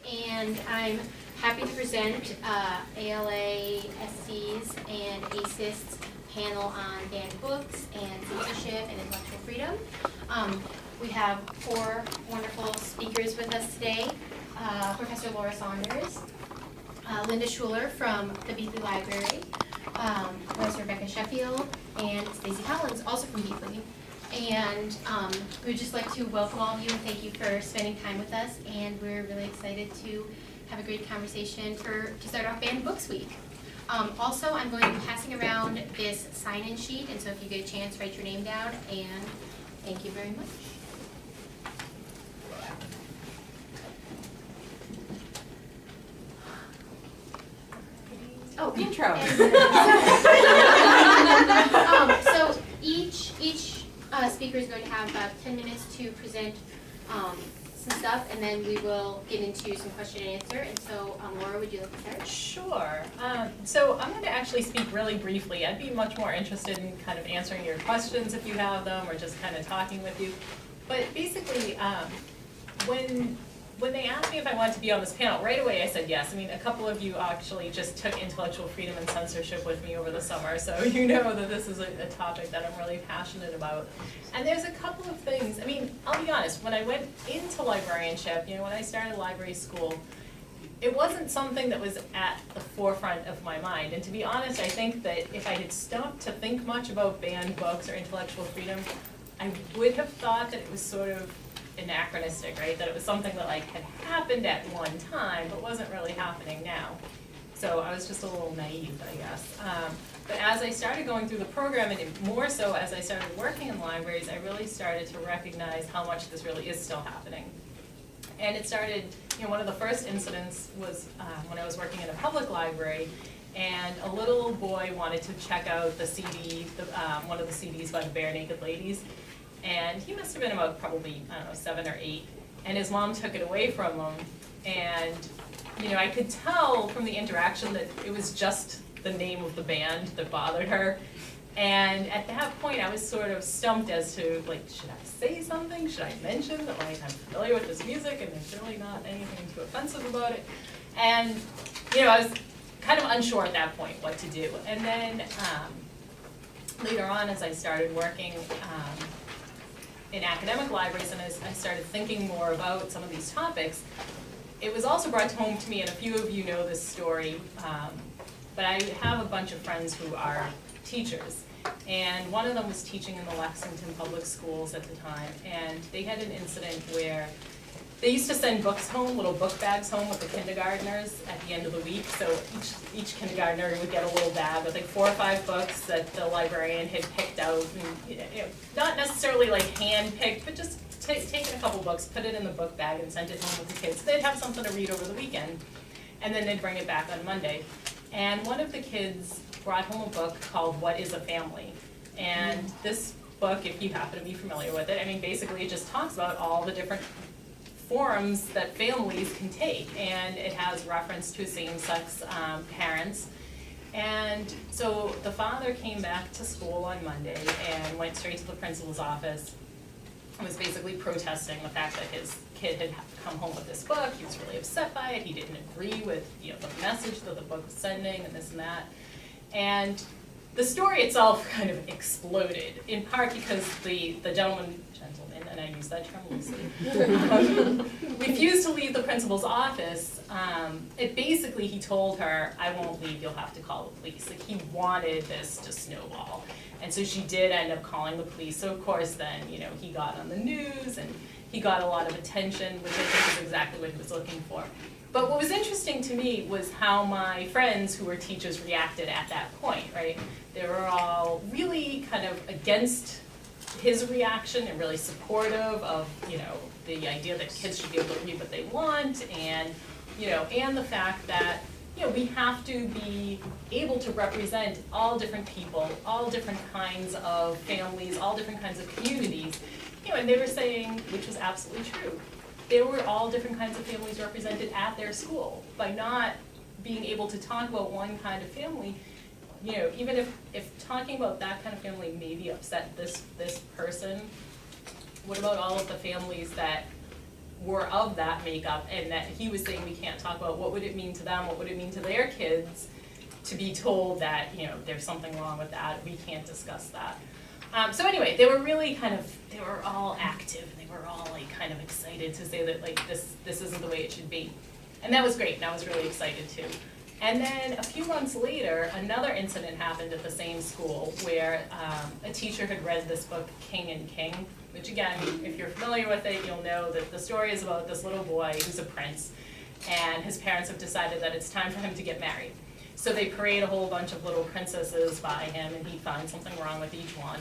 and I'm happy to present ALA, SC's, and ASIS&T panel on banned books and censorship and intellectual freedom. We have four wonderful speakers with us today. Professor Laura Saunders, Linda Schuller from the Beatley Library, Professor Rebecka Sheffield, and Stacy also from Beatley. And we'd just like to welcome all of you and thank you for spending time with us. And we're really excited to have a great conversation to start off Banned Books Week. Also, I'm going to be passing around this sign-in sheet, and so if you get a chance, write your name down. And thank you very much. Oh, intro. So each speaker is going to have about 10 minutes to present some stuff, and then we will get into some question and answer. And so, Laura, would you like to start? Sure. So I'm going to actually speak really briefly. I'd be much more interested in kind of answering your questions if you have them, or just kind of talking with you. But basically, when they asked me if I wanted to be on this panel, right away I said yes. I mean, a couple of you actually just took intellectual freedom and censorship with me over the summer, so you know that this is a topic that I'm really passionate about. And there's a couple of things. I mean, I'll be honest, when I went into librarianship, when I started library school, it wasn't something that was at the forefront of my mind. And to be honest, I think that if I had stopped to think much about banned books or intellectual freedom, I would have thought that it was sort of anachronistic, right? That it was something that had happened at one time, but wasn't really happening now. So I was just a little naive, I guess. But as I started going through the program, and more so as I started working in libraries, I really started to recognize how much this really is still happening. And it started, one of the first incidents was when I was working in a public library, and a little boy wanted to check out the CD, one of the CDs by the Bare Naked Ladies. And he must have been about probably, 7 or 8. And his mom took it away from him. And, I could tell from the interaction that it was just the name of the band that bothered her. And at that point, I was sort of stumped as to, should I say something? Should I mention that, I'm familiar with this music and there's really not anything too offensive about it? And, I was kind of unsure at that point what to do. And then later on, as I started working in academic libraries, and as I started thinking more about some of these topics, it was also brought home to me, and a few of you know this story, but I have a bunch of friends who are teachers, and one of them was teaching in the Lexington public schools at the time, and they had an incident where they used to send books home, little book bags home with the kindergartners at the end of the week. So each kindergartner would get a little bag with 4 or 5 books that the librarian had picked out, and not necessarily hand-picked, but just taken a couple books, put it in the book bag, and sent it home with the kids. So they'd have something to read over the weekend, and then they'd bring it back on Monday. And one of the kids brought home a book called What is a Family? And this book, if you happen to be familiar with it, basically it just talks about all the different forms that families can take, and it has reference to same-sex parents. And so the father came back to school on Monday and went straight to the principal's office and was basically protesting the fact that his kid had come home with this book. He was really upset by it. He didn't agree with the message that the book was sending and this and that. And the story itself kind of exploded, in part because the gentleman, and I use that term loosely, refused to leave the principal's office. Basically he told her, I won't leave, you'll have to call the police. He wanted this to snowball. And so she did end up calling the police. So of course then, he got on the news and he got a lot of attention, which I think is exactly what he was looking for. But what was interesting to me was how my friends who were teachers reacted at that point, right? They were all really kind of against his reaction and really supportive of, the idea that kids should be able to read what they want, and, and the fact that, we have to be able to represent all different people, all different kinds of families, all different kinds of communities, and they were saying, which was absolutely true, there were all different kinds of families represented at their school. By not being able to talk about one kind of family, even if talking about that kind of family maybe upset this person, what about all of the families that were of that makeup, and that he was saying we can't talk about what would it mean to them, what would it mean to their kids to be told that, you know, there's something wrong with that, we can't discuss that. So anyway, they were really they were all active, they were all like kind of excited to say that like this isn't the way it should be. And that was great, and I was really excited too. And then a few months later, another incident happened at the same school where a teacher had read this book, King and King, which again, if you're familiar with it, you'll know that the story is about this little boy who's a prince, and his parents have decided that it's time for him to get married. So they parade a whole bunch of little princesses by him, and he finds something wrong with each one.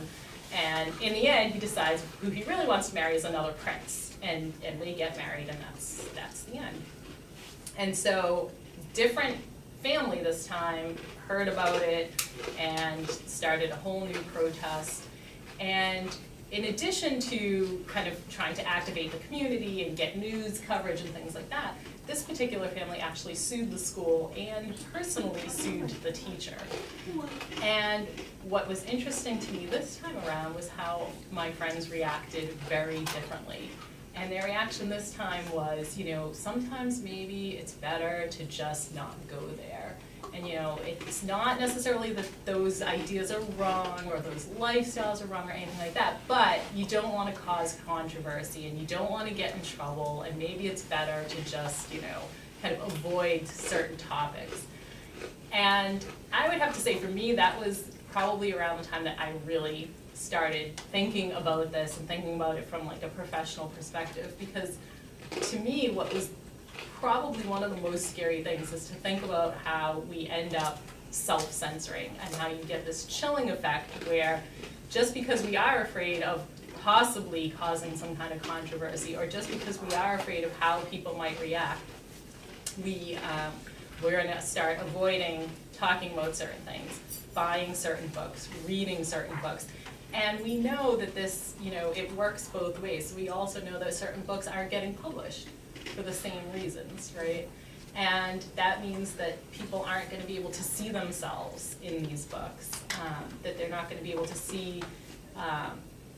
And in the end, he decides who he really wants to marry is another prince, and they get married, and that's the end. And so different family this time heard about it and started a whole new protest. And in addition to kind of trying to activate the community and get news coverage and things like that, this particular family actually sued the school and personally sued the teacher. And what was interesting to me this time around was how my friends reacted very differently. And their reaction this time was, you know, sometimes maybe it's better to just not go there. And, you know, it's not necessarily that those ideas are wrong or those lifestyles are wrong or anything like that, but you don't want to cause controversy and you don't want to get in trouble, and maybe it's better to just, you know, kind of avoid certain topics. And I would have to say for me, that was probably around the time that I really started thinking about this and thinking about it from like a professional perspective, because to me what was probably one of the most scary things is to think about how we end up self-censoring and how you get this chilling effect where just because we are afraid of possibly causing some kind of controversy, or just because we are afraid of how people might react, we're going to start avoiding talking about certain things, buying certain books, reading certain books. And we know that this, you know, it works both ways. We also know that certain books aren't getting published for the same reasons, right? And that means that people aren't going to be able to see themselves in these books, that they're not going to be able to see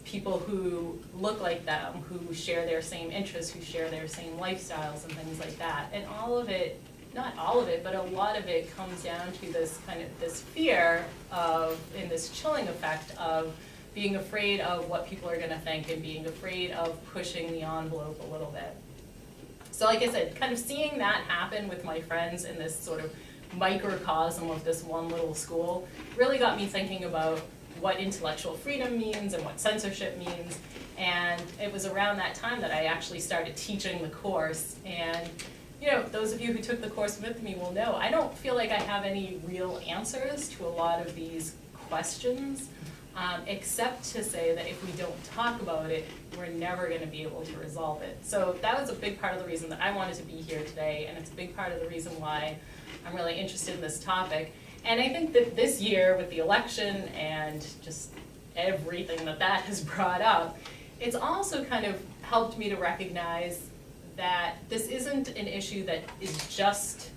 people who look like them, who share their same interests, who share their same lifestyles and things like that. And all of it, not all of it, but a lot of it comes down to this kind of this fear of, and this chilling effect of being afraid of what people are going to think and being afraid of pushing the envelope a little bit. So like I said, kind of seeing that happen with my friends in this sort of microcosm of this one little school really got me thinking about what intellectual freedom means and what censorship means. And it was around that time that I actually started teaching the course. And you know, those of you who took the course with me will know, I don't feel like I have any real answers to a lot of these questions, except to say that if we don't talk about it, we're never going to be able to resolve it. So that was a big part of the reason that I wanted to be here today, and it's a big part of the reason why I'm really interested in this topic. And I think that this year, with the election and just everything that that has brought up, it's also kind of helped me to recognize that this isn't an issue that is just,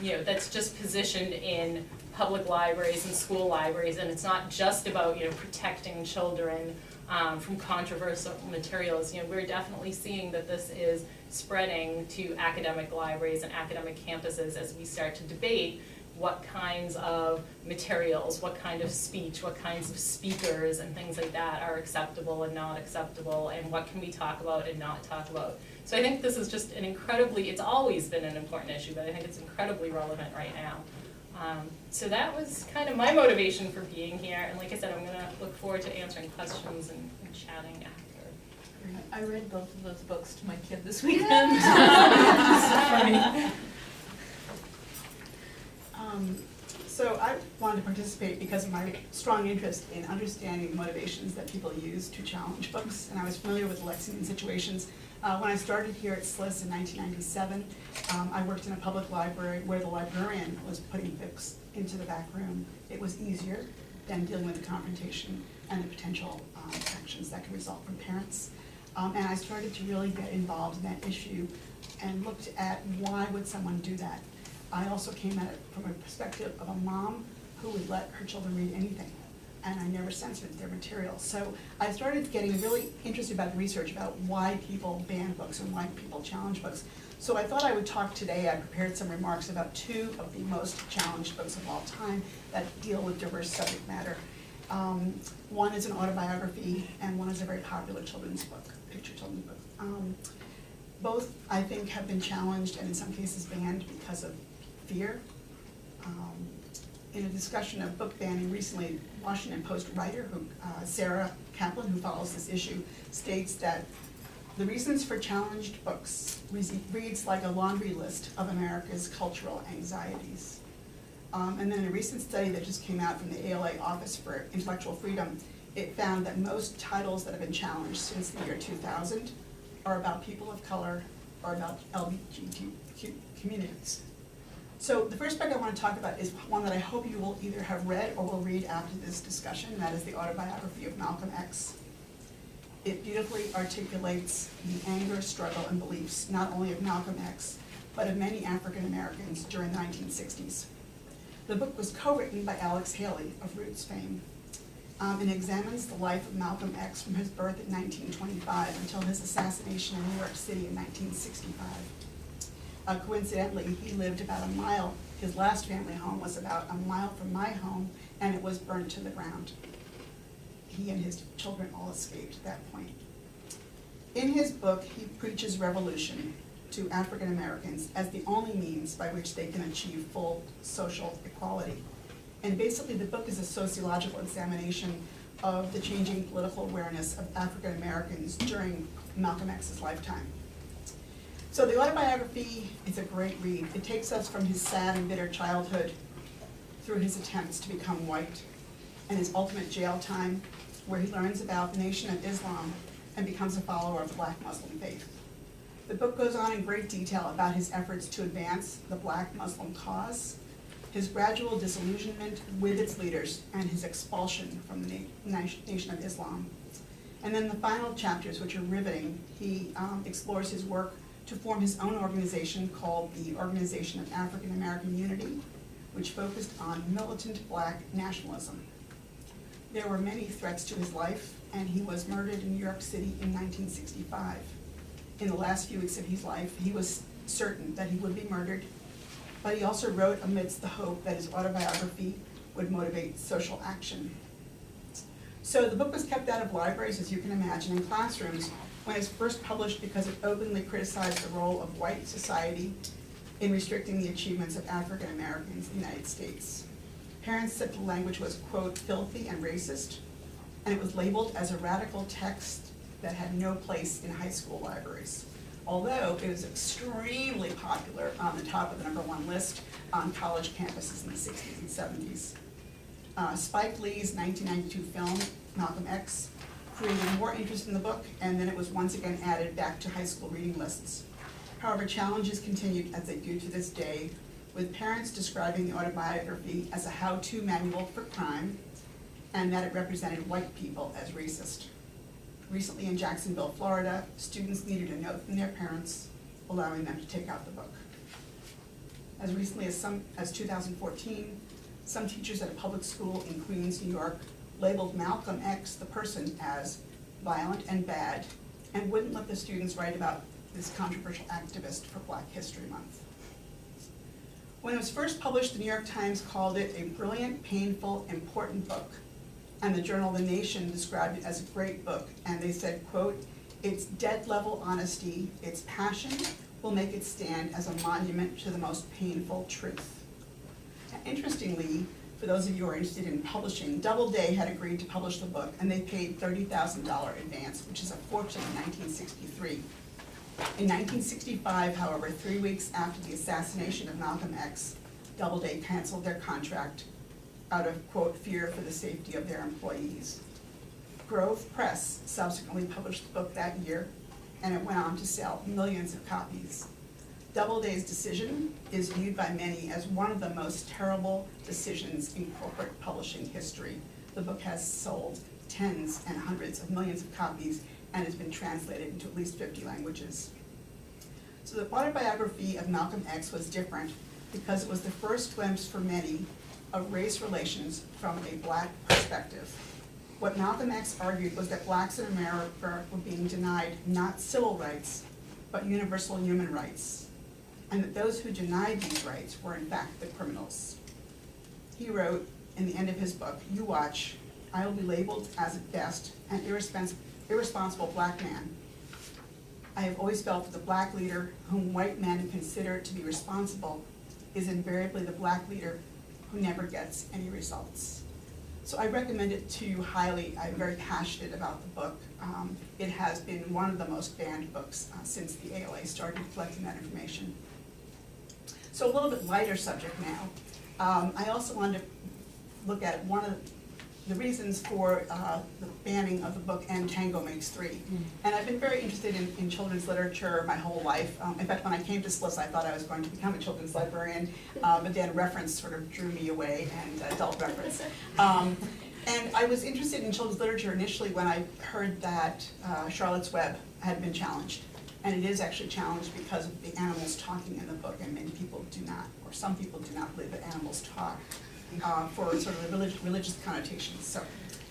you know, that's just positioned in public libraries and school libraries, and it's not just about, you know, protecting children from controversial materials. You know, we're definitely seeing that this is spreading to academic libraries and academic campuses as we start to debate what kinds of materials, what kind of speech, what kinds of speakers and things like that are acceptable and not acceptable, and what can we talk about and not talk about. So I think this is just an incredibly, it's always been an important issue, but I think it's incredibly relevant right now. So that was kind of my motivation for being here, and like I said, I'm going to look forward to answering questions and chatting after. I read both of those books to my kid this weekend. It's funny. So I wanted to participate because of my strong interest in understanding the motivations that people use to challenge books, and I was familiar with Lexington situations. When I started here at SLIS in 1997, I worked in a public library where the librarian was putting books into the back room. It was easier than dealing with the confrontation and the potential actions that could result from parents. And I started to really get involved in that issue and looked at why would someone do that. I also came at it from a perspective of a mom who would let her children read anything. and I never censored their material. So I started getting really interested about the research about why people ban books and why people challenge books. So I thought I would talk today, I prepared some remarks about two of the most challenged books of all time that deal with diverse subject matter. One is an autobiography, and one is a very popular children's book, picture children's book. Both, I think, have been challenged and in some cases banned because of fear. In a discussion of book banning recently, Washington Post writer Sarah Kaplan, who follows this issue, states that the reasons for challenged books reads like a laundry list of America's cultural anxieties. And then in a recent study that just came out from the ALA Office for Intellectual Freedom, it found that most titles that have been challenged since the year 2000 are about people of color or about LGBTQ communities. So the first book I want to talk about is one that I hope you will either have read or will read after this discussion, and that is the Autobiography of Malcolm X. It beautifully articulates the anger, struggle, and beliefs not only of Malcolm X, but of many African Americans during the 1960s. The book was co-written by Alex Haley of Roots fame, and examines the life of Malcolm X from his birth in 1925 until his assassination in New York City in 1965. Coincidentally, he lived about a mile, his last family home was about a mile from my home, and it was burned to the ground. He and his children all escaped at that point. In his book, he preaches revolution to African Americans as the only means by which they can achieve full social equality. And basically the book is a sociological examination of the changing political awareness of African Americans during Malcolm X's lifetime. So the autobiography is a great read. It takes us from his sad and bitter childhood through his attempts to become white and his ultimate jail time, where he learns about the Nation of Islam and becomes a follower of the Black Muslim faith. The book goes on in great detail about his efforts to advance the Black Muslim cause, his gradual disillusionment with its leaders, and his expulsion from the Nation of Islam. And then the final chapters, which are riveting, he explores his work to form his own organization called the Organization of African American Unity, which focused on militant Black nationalism. There were many threats to his life, and he was murdered in New York City in 1965. In the last few weeks of his life, he was certain that he would be murdered, but he also wrote amidst the hope that his autobiography would motivate social action. So the book was kept out of libraries, as you can imagine, and classrooms when it was first published because it openly criticized the role of white society in restricting the achievements of African Americans in the United States. Parents said the language was, quote, filthy and racist, and it was labeled as a radical text that had no place in high school libraries, although it was extremely popular on the top of the #1 list on college campuses in the 60s and 70s. Spike Lee's 1992 film, Malcolm X, created more interest in the book, and then it was once again added back to high school reading lists. However, challenges continued as they do to this day, with parents describing the autobiography as a how-to manual for crime, and that it represented white people as racist. Recently in Jacksonville, Florida, students needed a note from their parents allowing them to take out the book. As recently as 2014, some teachers at a public school in Queens, New York, labeled Malcolm X, the person, as violent and bad, and wouldn't let the students write about this controversial activist for Black History Month. When it was first published, the New York Times called it a brilliant, painful, important book, and the journal The Nation described it as a great book, and they said, quote, its dead-level honesty, its passion, will make it stand as a monument to the most painful truth. Now, interestingly, for those of you who are interested in publishing, Doubleday had agreed to publish the book, and they paid $30,000 advance, which is a fortune in 1963. In 1965, however, 3 weeks after the assassination of Malcolm X, Doubleday canceled their contract out of, quote, fear for the safety of their employees. Grove Press subsequently published the book that year, and it went on to sell millions of copies. Doubleday's decision is viewed by many as one of the most terrible decisions in corporate publishing history. The book has sold tens and hundreds of millions of copies and has been translated into at least 50 languages. So the autobiography of Malcolm X was different because it was the first glimpse for many of race relations from a black perspective. What Malcolm X argued was that blacks in America were being denied not civil rights, but universal human rights, and that those who denied these rights were in fact the criminals. He wrote in the end of his book, "You watch, I will be labeled as at best an irresponsible black man. I have always felt that the black leader whom white men consider to be responsible is invariably the black leader who never gets any results." So I recommend it to you highly. I'm very passionate about the book. It has been one of the most banned books since the ALA started collecting that information. So a little bit lighter subject now. I also wanted to look at one of the reasons for the banning of the book And Tango Makes Three. And I've been very interested in children's literature my whole life. In fact, when I came to SLIS, I thought I was going to become a children's librarian, but then reference sort of drew me away, and adult reference. And I was interested in children's literature initially when I heard that Charlotte's Web had been challenged. And it is actually challenged because of the animals talking in the book, and many people do not, or some people do not believe that animals talk. For sort of religious connotations, so,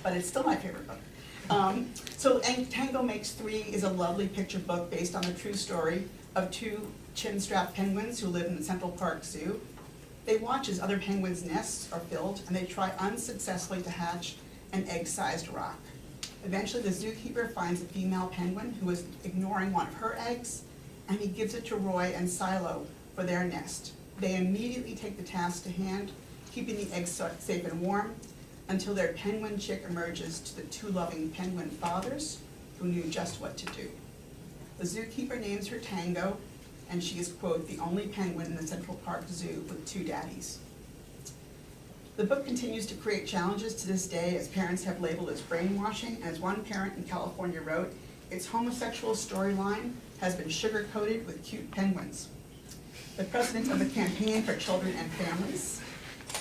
but it's still my favorite book. So Tango Makes Three is a lovely picture book based on the true story of two chin-strapped penguins who live in the Central Park Zoo. They watch as other penguins' nests are filled, and they try unsuccessfully to hatch an egg-sized rock. Eventually, the zookeeper finds a female penguin who is ignoring one of her eggs, and he gives it to Roy and Silo for their nest. They immediately take the task to hand, keeping the eggs safe and warm, until their penguin chick emerges to the two loving penguin fathers who knew just what to do. The zookeeper names her Tango, and she is, quote, the only penguin in the Central Park Zoo with two daddies. The book continues to create challenges to this day, as parents have labeled as brainwashing, and as one parent in California wrote, its homosexual storyline has been sugar-coated with cute penguins. The president of the Campaign for Children and Families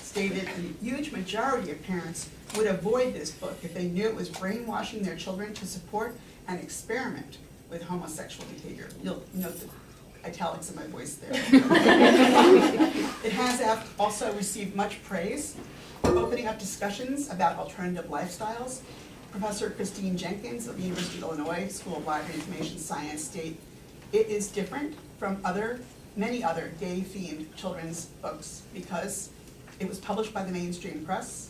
stated a huge majority of parents would avoid this book if they knew it was brainwashing their children to support and experiment with homosexual behavior. You'll note the italics in my voice there. It has also received much praise for opening up discussions about alternative lifestyles. Professor Christine Jenkins of the University of Illinois School of Library and Information Science stated, it is different from many other gay-themed children's books because it was published by the mainstream press,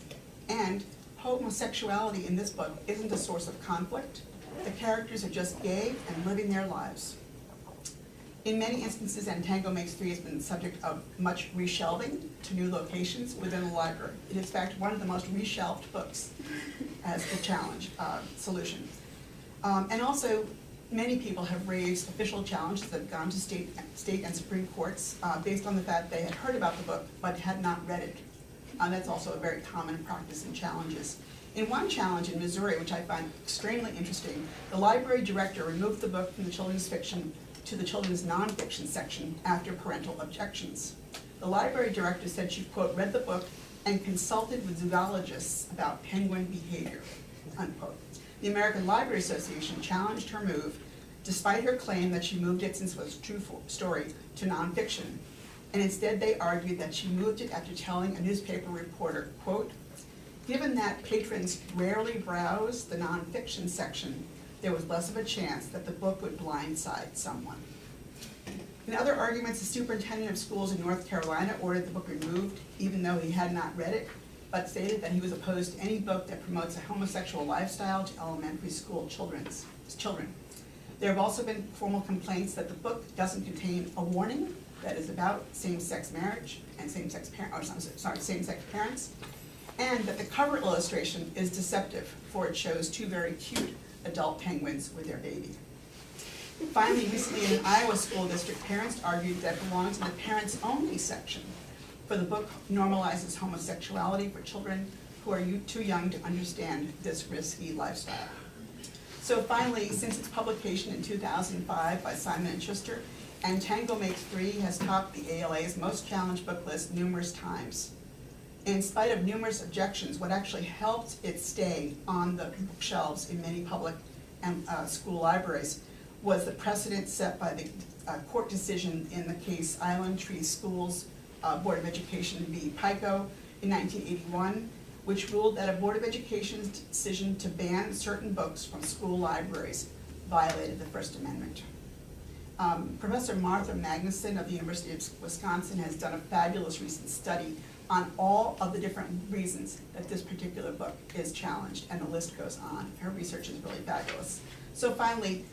and homosexuality in this book isn't a source of conflict. The characters are just gay and living their lives. In many instances, And Tango Makes Three has been the subject of much reshelving to new locations within the library. It is, in fact, one of the most reshelved books as the challenge solution. And also, many people have raised official challenges that have gone to state and Supreme Courts based on the fact they had heard about the book but had not read it. That's also a very common practice in challenges. In one challenge in Missouri, which I find extremely interesting, the library director removed the book from the children's fiction to the children's nonfiction section after parental objections. The library director said she, quote, read the book and consulted with zoologists about penguin behavior, unquote. The American Library Association challenged her move, despite her claim that she moved it, since it was a true story, to nonfiction. And instead they argued that she moved it after telling a newspaper reporter, quote, given that patrons rarely browse the nonfiction section, there was less of a chance that the book would blindside someone. In other arguments, the superintendent of schools in North Carolina ordered the book removed, even though he had not read it, but stated that he was opposed to any book that promotes a homosexual lifestyle to elementary school children. There have also been formal complaints that the book doesn't contain a warning that is about same-sex marriage and same-sex parents, and that the cover illustration is deceptive, for it shows two very cute adult penguins with their baby. Finally, recently in an Iowa school district, parents argued that it belongs in the parents only section, for the book normalizes homosexuality for children who are too young to understand this risky lifestyle. So finally, since its publication in 2005 by Simon & Schuster, And Tango Makes Three has topped the ALA's most challenged book list numerous times. In spite of numerous objections, what actually helped it stay on the bookshelves in many public and school libraries was the precedent set by the court decision in the case Island Tree Schools Board of Education v. PICO, in 1981, which ruled that a Board of Education's decision to ban certain books from school libraries violated the First Amendment. Professor Martha Magnuson of the University of Wisconsin has done a fabulous recent study on all of the different reasons that this particular book is challenged, and the list goes on. Her research is really fabulous. So finally,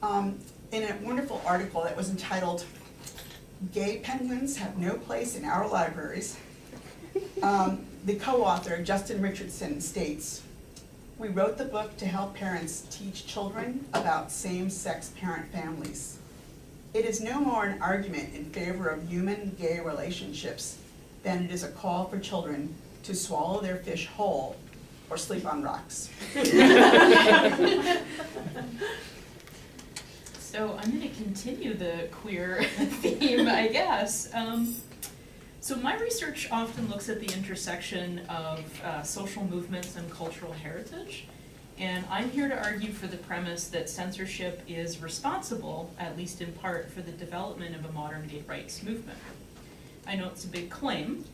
in a wonderful article that was entitled, "Gay Penguins Have No Place in Our Libraries," the co-author, Justin Richardson, states, "We wrote the book to help parents teach children about same-sex parent families. It is no more an argument in favor of human gay relationships than it is a call for children to swallow their fish whole or sleep on rocks." So I'm going to continue the queer theme, I guess. So my research often looks at the intersection of social movements and cultural heritage. And I'm here to argue for the premise that censorship is responsible, at least in part, for the development of a modern gay rights movement. I know it's a big claim,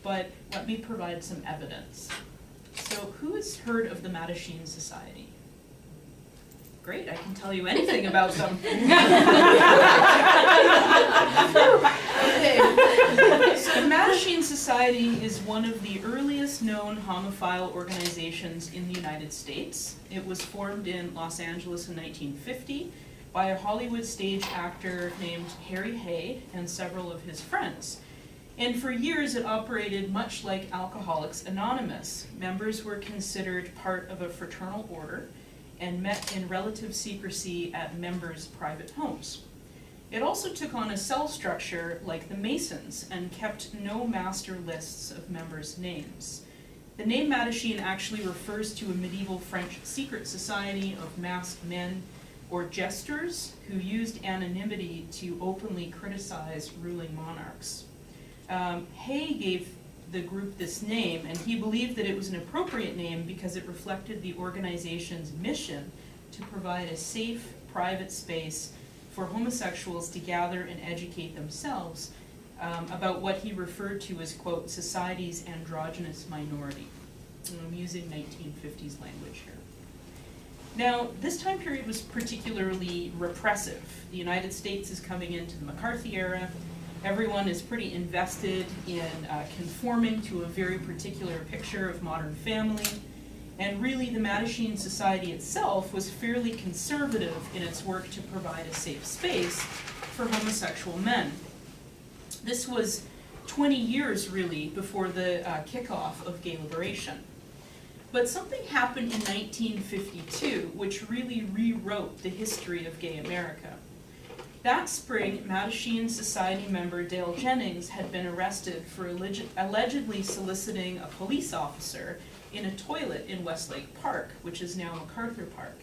but let me provide some evidence. So who has heard of the Mattachine Society? Great, I can tell you anything about them. Okay. So the Mattachine Society is one of the earliest known homophile organizations in the United States. It was formed in Los Angeles in 1950 by a Hollywood stage actor named Harry Hay and several of his friends. And for years it operated much like Alcoholics Anonymous. Members were considered part of a fraternal order and met in relative secrecy at members' private homes. It also took on a cell structure like the Masons and kept no master lists of members' names. The name Mattachine actually refers to a medieval French secret society of masked men or jesters who used anonymity to openly criticize ruling monarchs. Hay gave the group this name, and he believed that it was an appropriate name because it reflected the organization's mission to provide a safe, private space for homosexuals to gather and educate themselves about what he referred to as, quote, society's androgynous minority. And I'm using 1950s language here. Now, this time period was particularly repressive. The United States is coming into the McCarthy era. Everyone is pretty invested in conforming to a very particular picture of modern family. And really, the Mattachine Society itself was fairly conservative in its work to provide a safe space for homosexual men. This was 20 years, really, before the kickoff of gay liberation. But something happened in 1952 which really rewrote the history of gay America. That spring, Mattachine Society member Dale Jennings had been arrested for allegedly soliciting a police officer in a toilet in Westlake Park, which is now MacArthur Park.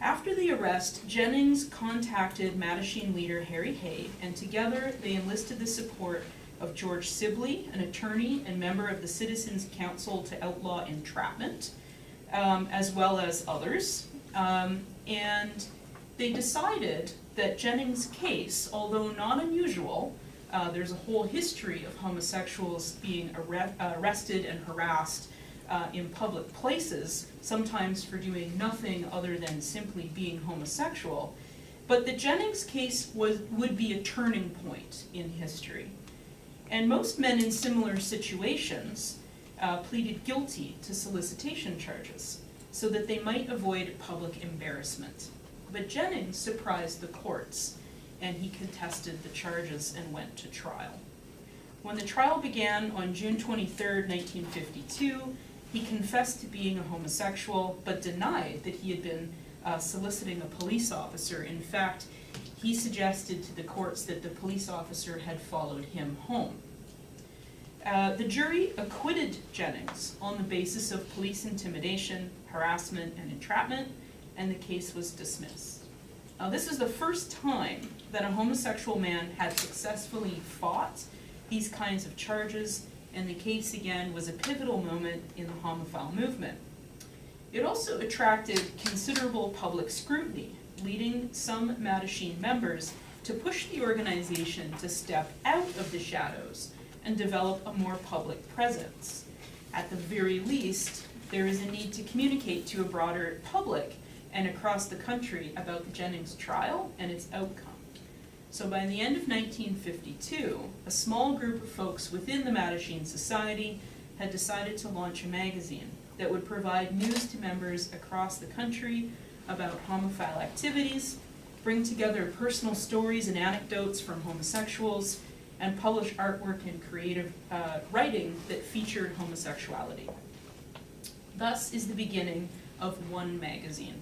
After the arrest, Jennings contacted Mattachine leader Harry Hay, and together they enlisted the support of George Sibley, an attorney and member of the Citizens Council to Outlaw Entrapment, as well as others. And they decided that Jennings' case, although not unusual, there's a whole history of homosexuals being arrested and harassed in public places, sometimes for doing nothing other than simply being homosexual. But the Jennings case would be a turning point in history. And most men in similar situations pleaded guilty to solicitation charges so that they might avoid public embarrassment. But Jennings surprised the courts, and he contested the charges and went to trial. When the trial began on June 23, 1952, he confessed to being a homosexual, but denied that he had been soliciting a police officer. In fact, he suggested to the courts that the police officer had followed him home. The jury acquitted Jennings on the basis of police intimidation, harassment, and entrapment, and the case was dismissed. Now, this is the first time that a homosexual man had successfully fought these kinds of charges, and the case again was a pivotal moment in the homophile movement. It also attracted considerable public scrutiny, leading some Mattachine members to push the organization to step out of the shadows and develop a more public presence. At the very least, there is a need to communicate to a broader public and across the country about the Jennings trial and its outcome. So by the end of 1952, a small group of folks within the Mattachine Society had decided to launch a magazine that would provide news to members across the country about homophile activities, bring together personal stories and anecdotes from homosexuals, and publish artwork and creative writing that featured homosexuality. Thus is the beginning of One magazine.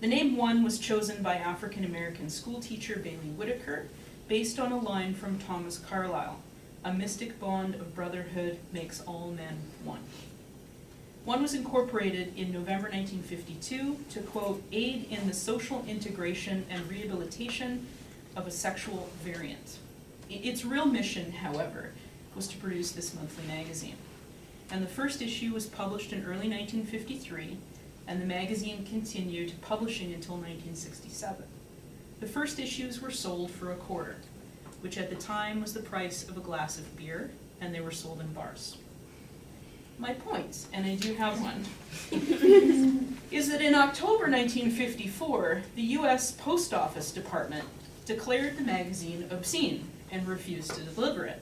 The name One was chosen by African-American schoolteacher Bailey Whitaker, based on a line from Thomas Carlyle, "A mystic bond of brotherhood makes all men one." One was incorporated in November 1952 to, quote, aid in the social integration and rehabilitation of a sexual variant. Its real mission, however, was to produce this monthly magazine. And the first issue was published in early 1953, and the magazine continued publishing until 1967. The first issues were sold for $0.25, which at the time was the price of a glass of beer, and they were sold in bars. My point, and I do have one, is that in October 1954, the US Post Office Department declared the magazine obscene and refused to deliver it.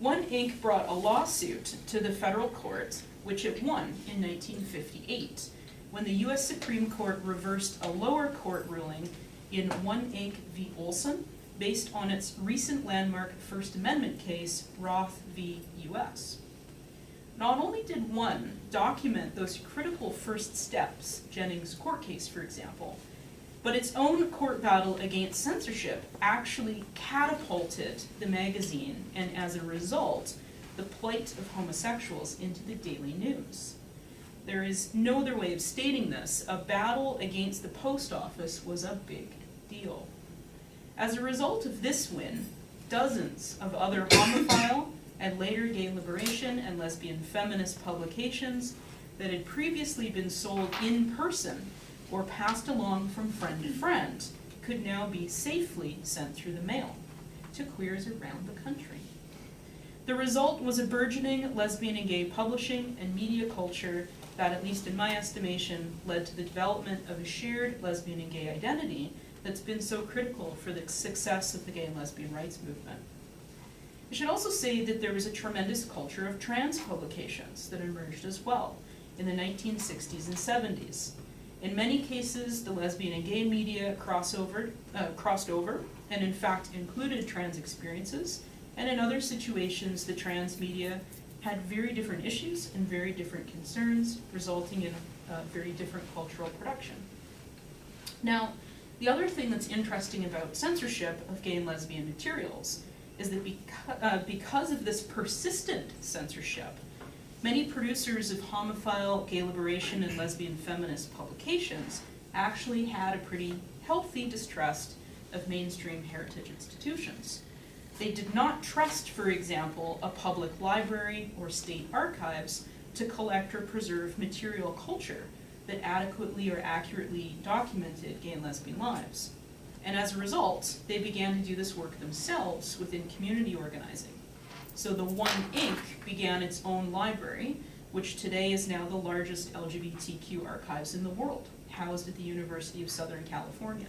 One Inc. brought a lawsuit to the federal court, which it won in 1958, when the US Supreme Court reversed a lower court ruling in One Inc. v. Olson, based on its recent landmark First Amendment case, Roth v. US. Not only did One document those critical first steps, Jennings' court case, for example, but its own court battle against censorship actually catapulted the magazine, and as a result, the plight of homosexuals into the daily news. There is no other way of stating this. A battle against the post office was a big deal. As a result of this win, dozens of other homophile and later gay liberation and lesbian feminist publications that had previously been sold in person or passed along from friend to friend could now be safely sent through the mail to queers around the country. The result was a burgeoning lesbian and gay publishing and media culture that, at least in my estimation, led to the development of a shared lesbian and gay identity that's been so critical for the success of the gay and lesbian rights movement. I should also say that there was a tremendous culture of trans publications that emerged as well in the 1960s and 70s. In many cases, the lesbian and gay media crossed over, and in fact included trans experiences, and in other situations, the trans media had very different issues and very different concerns, resulting in very different cultural production. Now, the other thing that's interesting about censorship of gay and lesbian materials is that because of this persistent censorship, many producers of homophile, gay liberation, and lesbian feminist publications actually had a pretty healthy distrust of mainstream heritage institutions. They did not trust, for example, a public library or state archives to collect or preserve material culture that adequately or accurately documented gay and lesbian lives. And as a result, they began to do this work themselves within community organizing. So the One Inc. began its own library, which today is now the largest LGBTQ archives in the world, housed at the University of Southern California.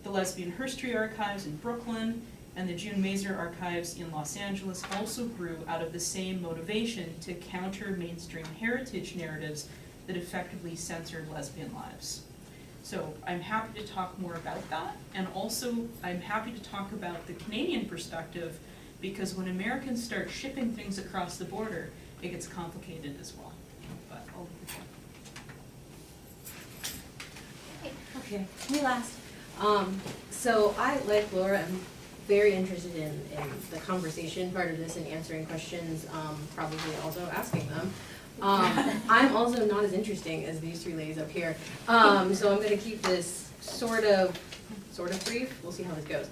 The Lesbian History Archives in Brooklyn and the June Mazer Archives in Los Angeles also grew out of the same motivation to counter mainstream heritage narratives that effectively censored lesbian lives. So I'm happy to talk more about that, and also I'm happy to talk about the Canadian perspective, because when Americans start shipping things across the border, it gets complicated as well. But I'll Okay, me last. So I, like Laura, am very interested in the conversation part of this and answering questions, probably also asking them. I'm also not as interesting as these three ladies up here, so I'm going to keep this sort of brief. We'll see how this goes.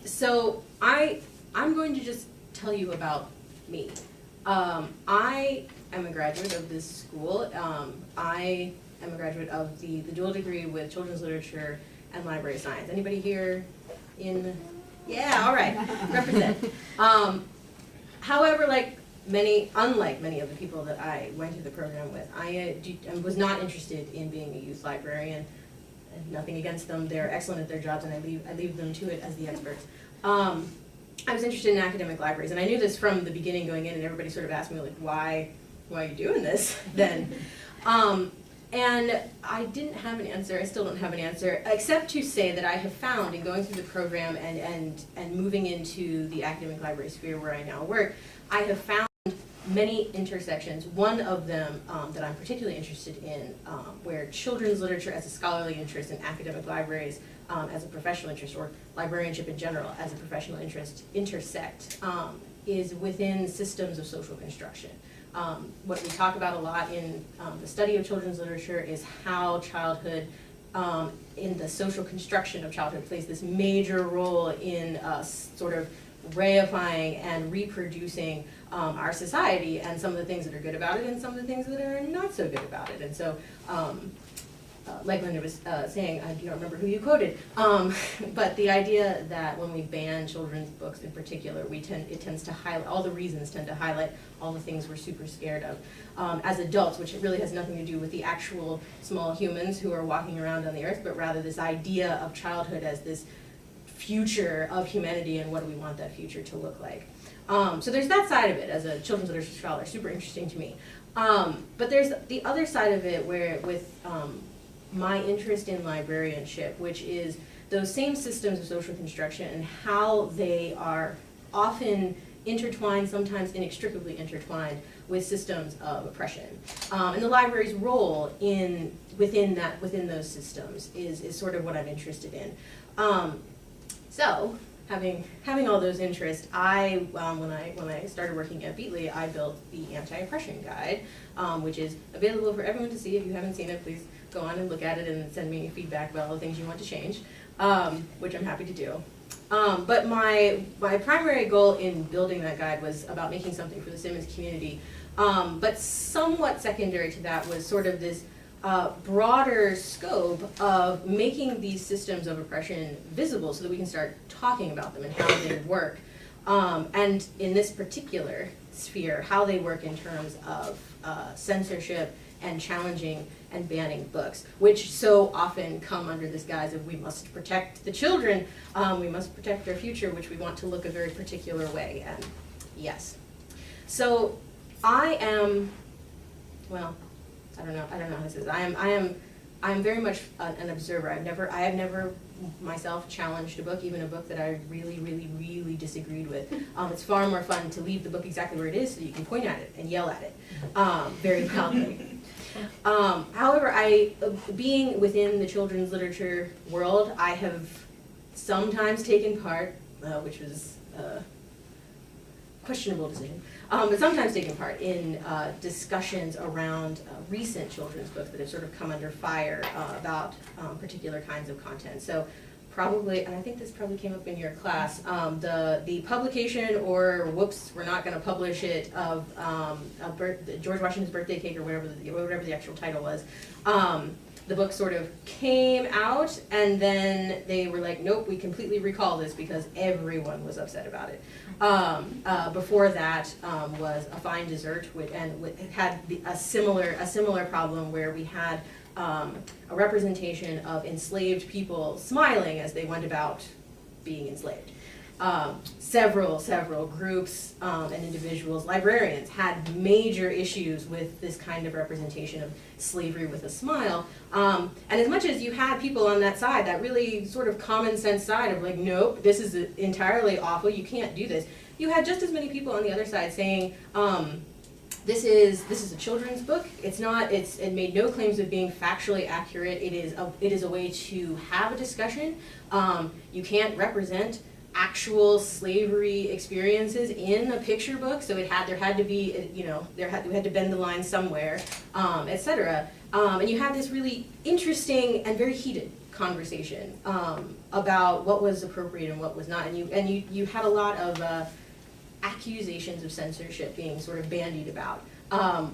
So I'm going to just tell you about me. I am a graduate of this school. I am a graduate of the dual degree with children's literature and library science. Anybody here in Yeah, all right, represent. However, unlike many of the people that I went through the program with, I was not interested in being a youth librarian. Nothing against them, they're excellent at their jobs, and I leave them to it as the experts. I was interested in academic libraries, and I knew this from the beginning going in, and everybody sort of asked me, like, why are you doing this then? And I didn't have an answer, I still don't have an answer, except to say that I have found in going through the program and moving into the academic library sphere where I now work, I have found many intersections. One of them that I'm particularly interested in, where children's literature as a scholarly interest and academic libraries as a professional interest, or librarianship in general as a professional interest, intersect, is within systems of social construction. What we talk about a lot in the study of children's literature is how childhood, in the social construction of childhood, plays this major role in sort of reifying and reproducing our society, and some of the things that are good about it and some of the things that are not so good about it. And so, like Linda was saying, I don't remember who you quoted, but the idea that when we ban children's books in particular, it tends to highlight, all the reasons tend to highlight all the things we're super scared of as adults, which it really has nothing to do with the actual small humans who are walking around on the earth, but rather this idea of childhood as this future of humanity and what do we want that future to look like. So there's that side of it as a children's literature scholar, super interesting to me. But there's the other side of it where with my interest in librarianship, which is those same systems of social construction and how they are often intertwined, sometimes inextricably intertwined, with systems of oppression. And the library's role within those systems is sort of what I'm interested in. So, having all those interests, when I started working at Beatley, I built the Anti-Oppression Guide, which is available for everyone to see. If you haven't seen it, please go on and look at it and send me feedback about all the things you want to change, which I'm happy to do. But my primary goal in building that guide was about making something for the Simmons community. But somewhat secondary to that was sort of this broader scope of making these systems of oppression visible so that we can start talking about them and how they work. And in this particular sphere, how they work in terms of censorship and challenging and banning books, which so often come under this guise of we must protect the children, we must protect their future, which we want to look a very particular way. And yes. So I am, well, I don't know how this is. I am very much an observer. I have never myself challenged a book, even a book that I really disagreed with. It's far more fun to leave the book exactly where it is so you can point at it and yell at it very loudly. However, being within the children's literature world, I have sometimes taken part, which was a questionable decision, but sometimes taken part in discussions around recent children's books that have sort of come under fire about particular kinds of content. So probably, and I think this probably came up in your class, the publication, or whoops, we're not going to publish it, of George Washington's Birthday Cake, or whatever the actual title was. The book sort of came out, and then they were like, nope, we completely recall this because everyone was upset about it. Before that was A Fine Dessert, and it had a similar problem where we had a representation of enslaved people smiling as they went about being enslaved. Several groups and individuals, librarians, had major issues with this kind of representation of slavery with a smile. And as much as you had people on that side, that really sort of common sense side of like, nope, this is entirely awful, you can't do this, you had just as many people on the other side saying, this is a children's book. It made no claims of being factually accurate. It is a way to have a discussion. You can't represent actual slavery experiences in a picture book, so there had to be, we had to bend the line somewhere, etc. And you had this really interesting and very heated conversation about what was appropriate and what was not, and you had a lot of accusations of censorship being sort of bandied about,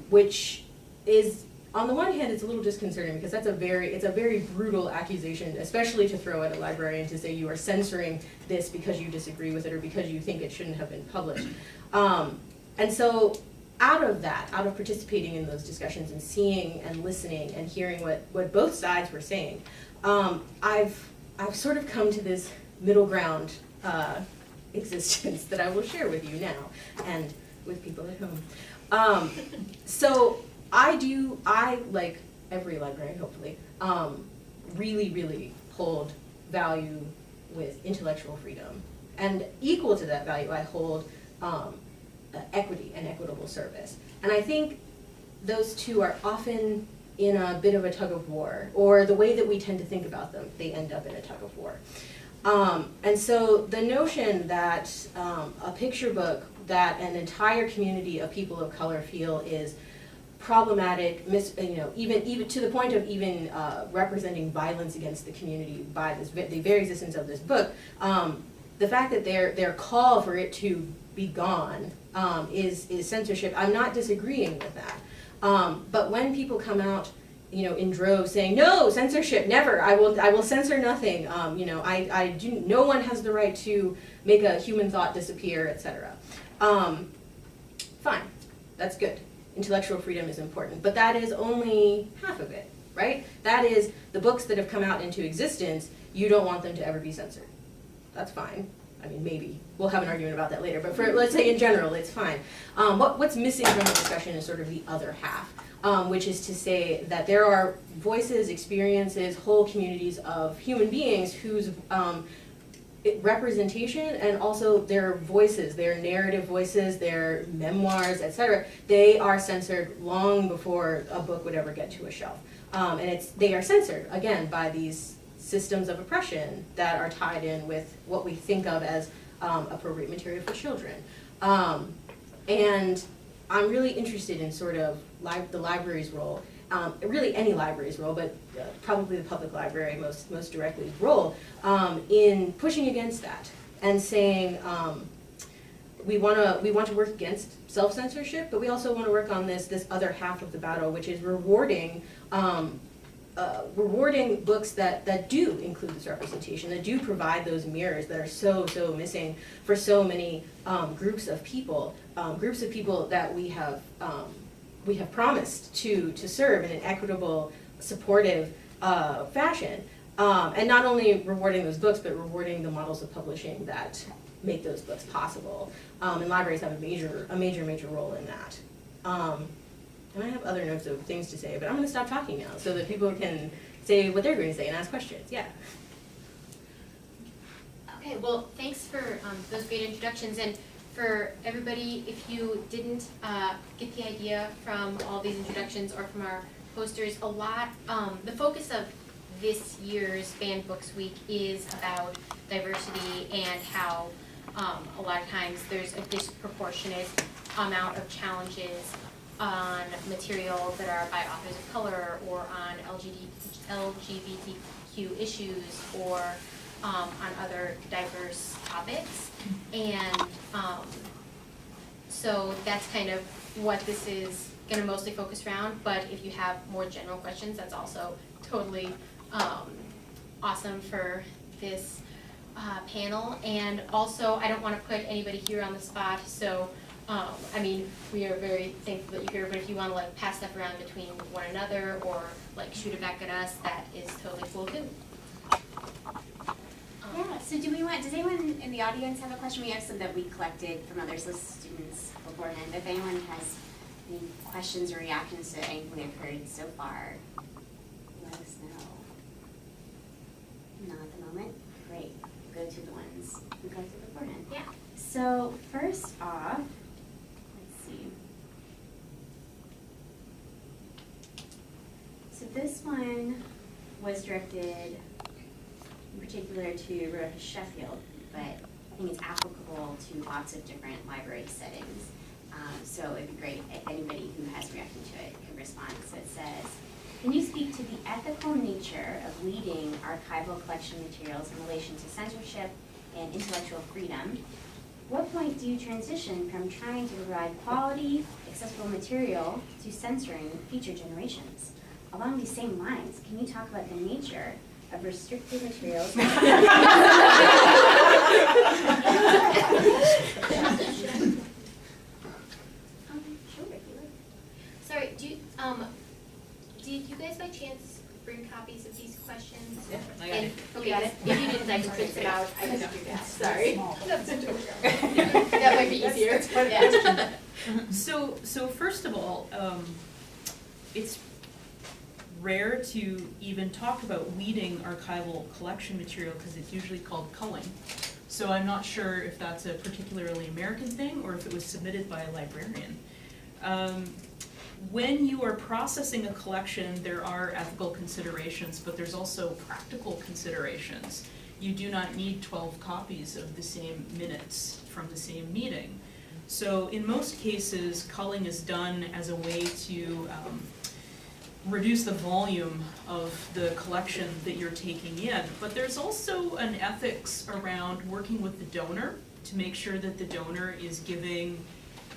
which is on the one hand, it's a little disconcerting because it's a very brutal accusation, especially to throw at a librarian to say you are censoring this because you disagree with it or because you think it shouldn't have been published. And so out of participating in those discussions and seeing and listening and hearing what both sides were saying, I've sort of come to this middle ground existence that I will share with you now and with people at home. So I, like every librarian hopefully, really, really hold value with intellectual freedom. And equal to that value, I hold equity and equitable service. And I think those two are often in a bit of a tug of war, or the way that we tend to think about them, they end up in a tug of war. And so the notion that a picture book that an entire community of people of color feel is problematic, even to the point of even representing violence against the community by the very existence of this book, the fact that their call for it to be gone is censorship. I'm not disagreeing with that. But when people come out, in droves saying, no, censorship, never, I will censor nothing, no one has the right to make a human thought disappear, etc. Fine, that's good. Intellectual freedom is important, but that is only half of it, right? That is the books that have come out into existence, you don't want them to ever be censored. That's fine. I mean, maybe. We'll have an argument about that later, but let's say in general, it's fine. What's missing from the discussion is sort of the other half, which is to say that there are voices, experiences, whole communities of human beings whose representation and also their voices, their narrative voices, their memoirs, etc., they are censored long before a book would ever get to a shelf. And they are censored, again, by these systems of oppression that are tied in with what we think of as appropriate material for children. And I'm really interested in sort of the library's role, really any library's role, but probably the public library most directly role, in pushing against that and saying we want to work against self-censorship, but we also want to work on this other half of the battle, which is rewarding books that do include this representation, that do provide those mirrors that are so missing for so many groups of people that we have promised to serve in an equitable, supportive fashion, and not only rewarding those books, but rewarding the models of publishing that make those books possible. And libraries have a major role in that. And I have other notes of things to say, but I'm going to stop talking now so that people can say what they're going to say and ask questions. Yeah. Okay, well, thanks for those great introductions. And for everybody, if you didn't get the idea from all these introductions or from our posters, the focus of this year's Banned Books Week is about diversity and how a lot of times there's a disproportionate amount of challenges on material that are by authors of color or on LGBTQ issues or on other diverse topics. And so that's kind of what this is going to mostly focus around, but if you have more general questions, that's also totally awesome for this panel. And also, I don't want to put anybody here on the spot, so we are very thankful that you're here, but if you want to pass stuff around between one another or shoot it back at us, that is totally cool too. Yeah, so does anyone in the audience have a question? We have some that we collected from other SLIS students beforehand. If anyone has any questions or reactions to anything they've heard so far, let us know. Not at the moment? Great. Go to the ones we collected beforehand. Yeah. So first off, let's see. So this one was directed in particular to Rebecka Sheffield, but I think it's applicable to lots of different library settings. So it'd be great if anybody who has reacted to it could respond. So it says, can you speak to the ethical nature of leading archival collection materials in relation to censorship and intellectual freedom? what point do you transition from trying to provide quality, accessible material to censoring future generations? Along these same lines, can you talk about the nature of restricted materials? Sorry, did you guys by chance bring copies of these questions? Yeah, I got it. Okay, got it. If you didn't, I can print them out. I just do that. Sorry. Small. That might be easier. Yeah. So first of all, it's rare to even talk about weeding archival collection material because it's usually called culling. So I'm not sure if that's a particularly American thing or if it was submitted by a librarian. When you are processing a collection, there are ethical considerations, but there's also practical considerations. You do not need 12 copies of the same minutes from the same meeting. So in most cases, culling is done as a way to reduce the volume of the collection that you're taking in. But there's also an ethics around working with the donor to make sure that the donor is giving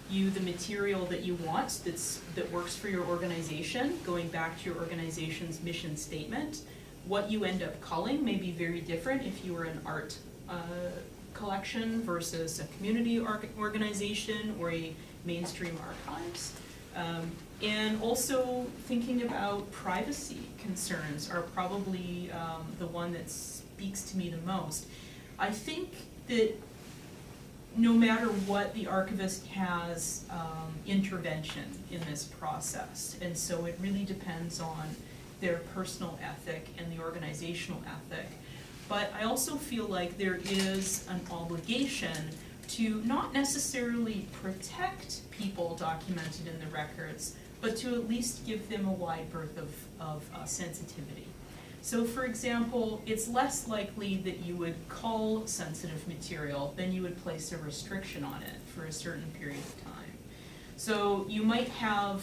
you the material that you want that works for your organization, going back to your organization's mission statement. What you end up culling may be very different if you were an art collection versus a community organization or a mainstream archives. And also thinking about privacy concerns are probably the one that speaks to me the most. I think that no matter what, the archivist has intervention in this process, and so it really depends on their personal ethic and the organizational ethic. But I also feel like there is an obligation to not necessarily protect people documented in the records, but to at least give them a wide berth of sensitivity. So for example, it's less likely that you would cull sensitive material than you would place a restriction on it for a certain period of time. So you might have,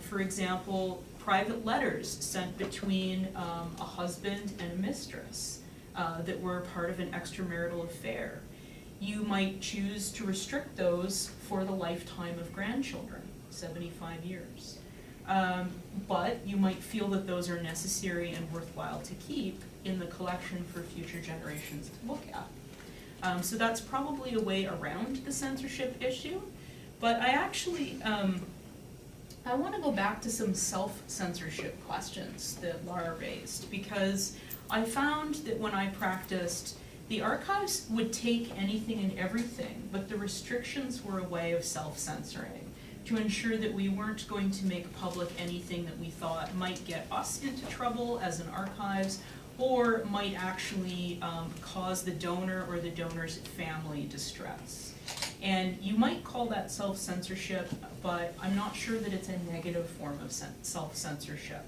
for example, private letters sent between a husband and a mistress that were part of an extramarital affair. You might choose to restrict those for the lifetime of grandchildren, 75 years. But you might feel that those are necessary and worthwhile to keep in the collection for future generations to look at. So that's probably a way around the censorship issue. But I actually, I want to go back to some self-censorship questions that Laura raised, because I found that when I practiced, the archives would take anything and everything, but the restrictions were a way of self-censoring to ensure that we weren't going to make public anything that we thought might get us into trouble as an archives, or might actually cause the donor or the donor's family distress. And you might call that self-censorship, but I'm not sure that it's a negative form of self-censorship.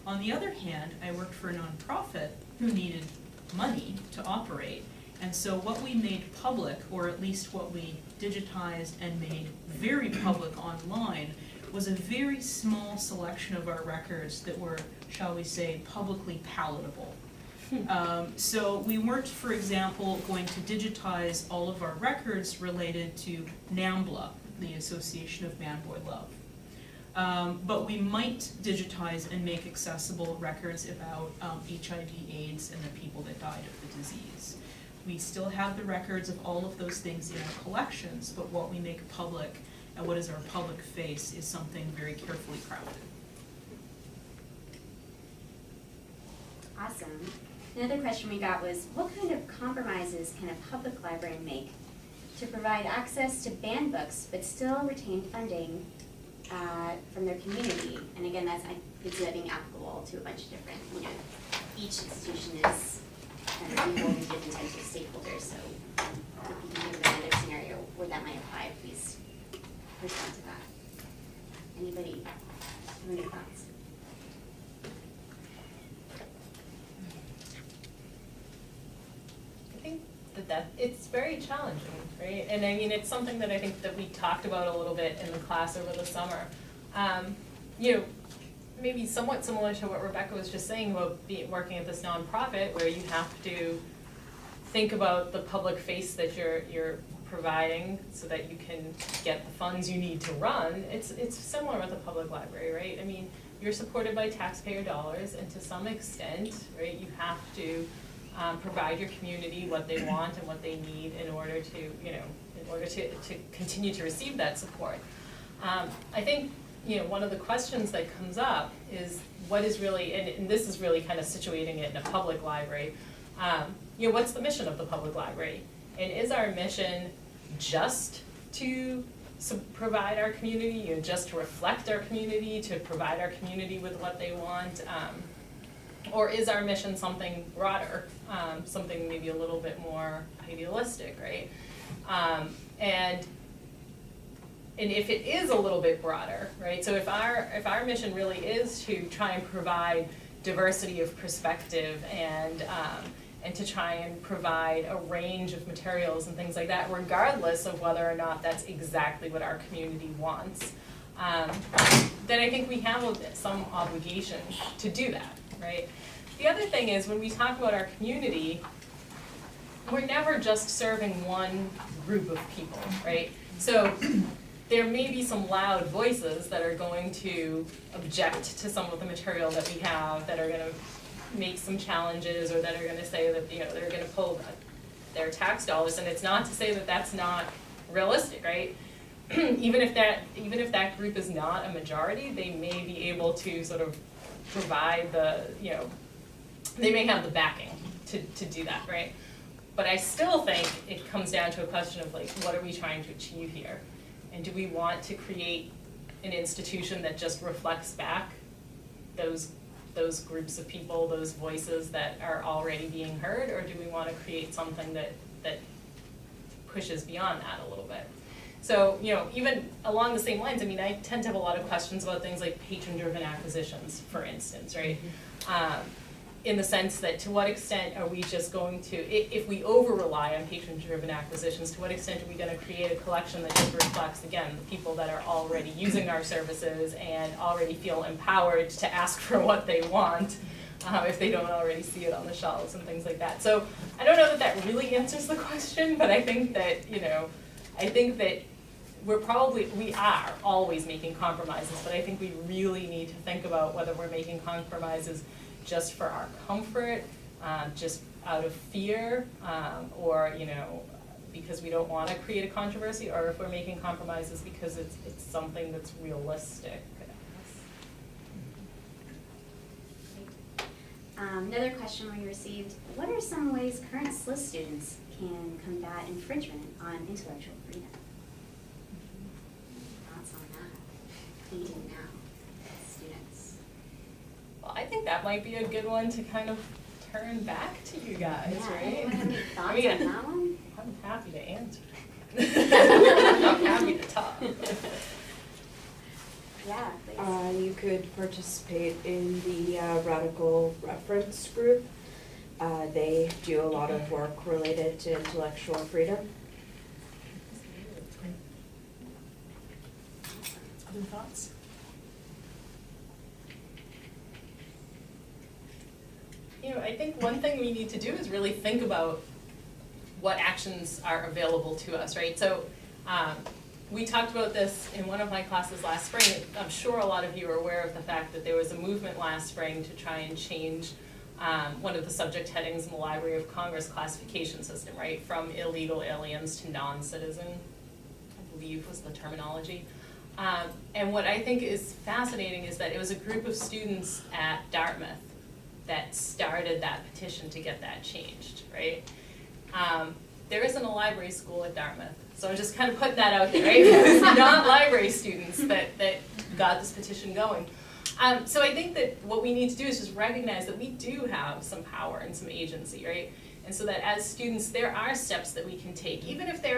On the other hand, I worked for a nonprofit who needed money to operate. And so what we made public, or at least what we digitized and made very public online, was a very small selection of our records that were, shall we say, publicly palatable. So we weren't, for example, going to digitize all of our records related to NAMBLA, the Association of Man-Boy Love. But we might digitize and make accessible records about HIV/AIDS and the people that died of the disease. We still have the records of all of those things in our collections, but what we make public and what is our public face is something very carefully crafted. Awesome. Another question we got was, what kind of compromises can a public library make to provide access to banned books but still retain funding from their community? And again, I could see that being applicable to a bunch of different, each institution is kind of involved in different types of stakeholders, so if you can think of another scenario where that might apply, please respond to that. Anybody have any thoughts? I think that it's very challenging, right? And I mean, it's something that I think that we talked about a little bit in the class over the summer. Maybe somewhat similar to what Rebecka was just saying about working at this nonprofit, where you have to think about the public face that you're providing so that you can get the funds you need to run, it's similar with the public library, right? I mean, you're supported by taxpayer dollars, and to some extent, right, you have to provide your community what they want and what they need in order to, in order to continue to receive that support. I think, one of the questions that comes up is what is really, and this is really kind of situating it in a public library, what's the mission of the public library? And is our mission just to provide our community, just to reflect our community, to provide our community with what they want? Or is our mission something broader, something maybe a little bit more idealistic, right? And if it is a little bit broader, right? So if our mission really is to try and provide diversity of perspective and to try and provide a range of materials and things like that, regardless of whether or not that's exactly what our community wants, then I think we have some obligation to do that, right? The other thing is, when we talk about our community, we're never just serving one group of people, right? So there may be some loud voices that are going to object to some of the material that we have, that are going to make some challenges, or that are going to say that they're going to pull their tax dollars. And it's not to say that that's not realistic, right? even if that group is not a majority, they may be able to sort of provide the, they may have the backing to do that, right? But I still think it comes down to a question of, like, what are we trying to achieve here? And do we want to create an institution that just reflects back those groups of people, those voices that are already being heard, or do we want to create something that pushes beyond that a little bit? So, even along the same lines, I mean, I tend to have a lot of questions about things like patron-driven acquisitions, for instance, right? In the sense that, to what extent are we just going to, if we over-rely on patron-driven acquisitions, to what extent are we going to create a collection that just reflects, again, the people that are already using our services and already feel empowered to ask for what they want, if they don't already see it on the shelves and things like that. So I don't know that that really answers the question, but I think that, we are always making compromises, but I think we really need to think about whether we're making compromises just for our comfort, just out of fear, or because we don't want to create a controversy, or if we're making compromises because it's something that's realistic. Another question we received: what are some ways current SLIS students can combat infringement on intellectual freedom? Thoughts on that? Leading now, students. Well, I think that might be a good one to kind of turn back to you guys, Yeah, right? anyone have any thoughts I mean, on that one? I'm happy to answer. I'm happy to talk. Yeah, please. You could participate in the Radical Reference Group. They do a lot of work related to intellectual freedom. Other thoughts? I think one thing we need to do is really think about what actions are available to us, right? So we talked about this in one of my classes last spring. I'm sure a lot of you are aware of the fact that there was a movement last spring to try and change one of the subject headings in the Library of Congress classification system, right? From illegal aliens to non-citizen, I believe was the terminology. And what I think is fascinating is that it was a group of students at Dartmouth that started that petition to get that changed, right? There isn't a library school at Dartmouth, so I'm just kind of putting that out there, right? It was not library students that got this petition going. So I think that what we need to do is just recognize that we do have some power and some agency, right? And so that as students, there are steps that we can take, even if they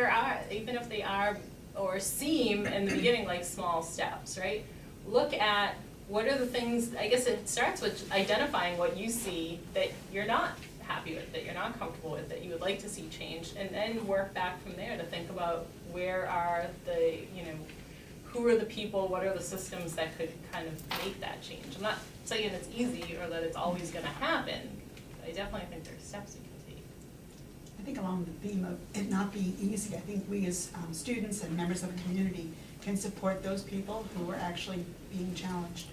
are or seem in the beginning like small steps, right? Look at what are the things, I guess it starts with identifying what you see that you're not happy with, that you're not comfortable with, that you would like to see changed, and then work back from there to think about where are the, who are the people, what are the systems that could kind of make that change. I'm not saying it's easy or that it's always gonna happen, but I definitely think there are steps you can take. I think along the theme of it not being easy, I think we as students and members of a community can support those people who are actually being challenged.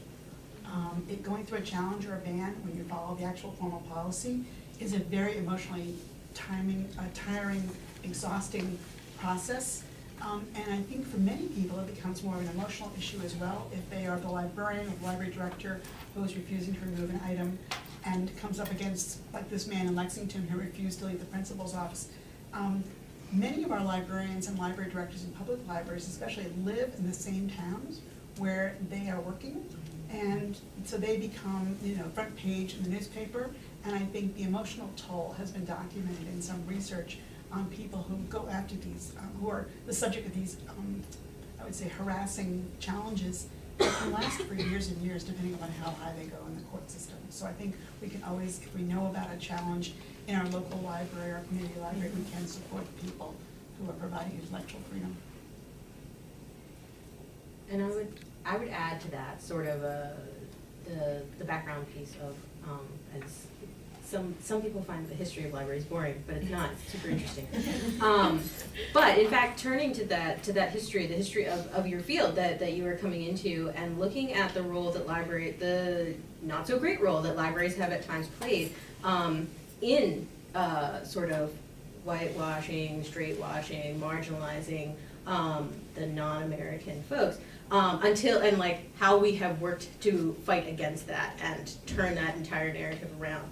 Going through a challenge or a ban when you follow the actual formal policy is a very emotionally tiring, exhausting process. And I think for many people it becomes more of an emotional issue as well if they are the librarian or the library director who is refusing to remove an item and comes up against, like this man in Lexington who refused to leave the principal's office. Many of our librarians and library directors in public libraries especially live in the same towns where they are working, and so they become, front page in the newspaper, and I think the emotional toll has been documented in some research on people who go after these, who are the subject of these, I would say, harassing challenges that can last for years and years depending on how high they go in the court system. So I think we can always, if we know about a challenge in our local library or community library, we can support people who are providing intellectual freedom. And I would add to that sort of the background piece of, as some people find the history of libraries boring, but it's not. It's super interesting. But in fact, turning to that history, the history of your field that you are coming into, and looking at the role that the not so great role that libraries have at times played in sort of whitewashing, straightwashing, marginalizing the non-American folks. And like how we have worked to fight against that and turn that entire narrative around.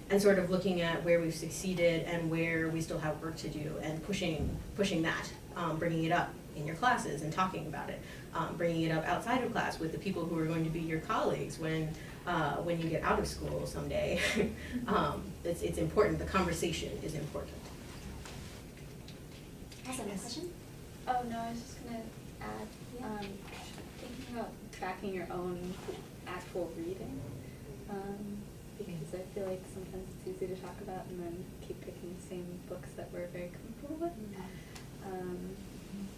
And sort of looking at where we've succeeded and where we still have work to do, and pushing that, bringing it up in your classes and talking about it, bringing it up outside of class with the people who are going to be your colleagues when you get out of school someday. It's important. The conversation is important. Awesome. Question? Oh, no, I was just going to add, thinking about tracking your own actual reading, because I feel like sometimes it's easy to talk about and then keep picking the same books that we're very comfortable with.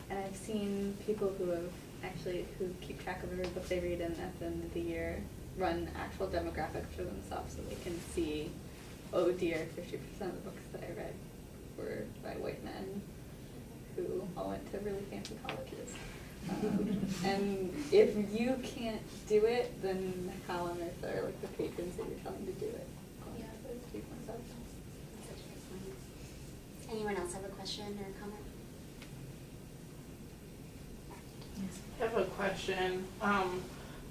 And I've seen people who keep track of every book they read, and at the end of the year run actual demographics for themselves so they can see, oh dear, 50% of the books that I read were by white men who all went to really fancy colleges. And if you can't do it, then the columnists are like the patrons that you're telling to do it. Yeah. To speak myself. Anyone else have a question or a comment? I have a question.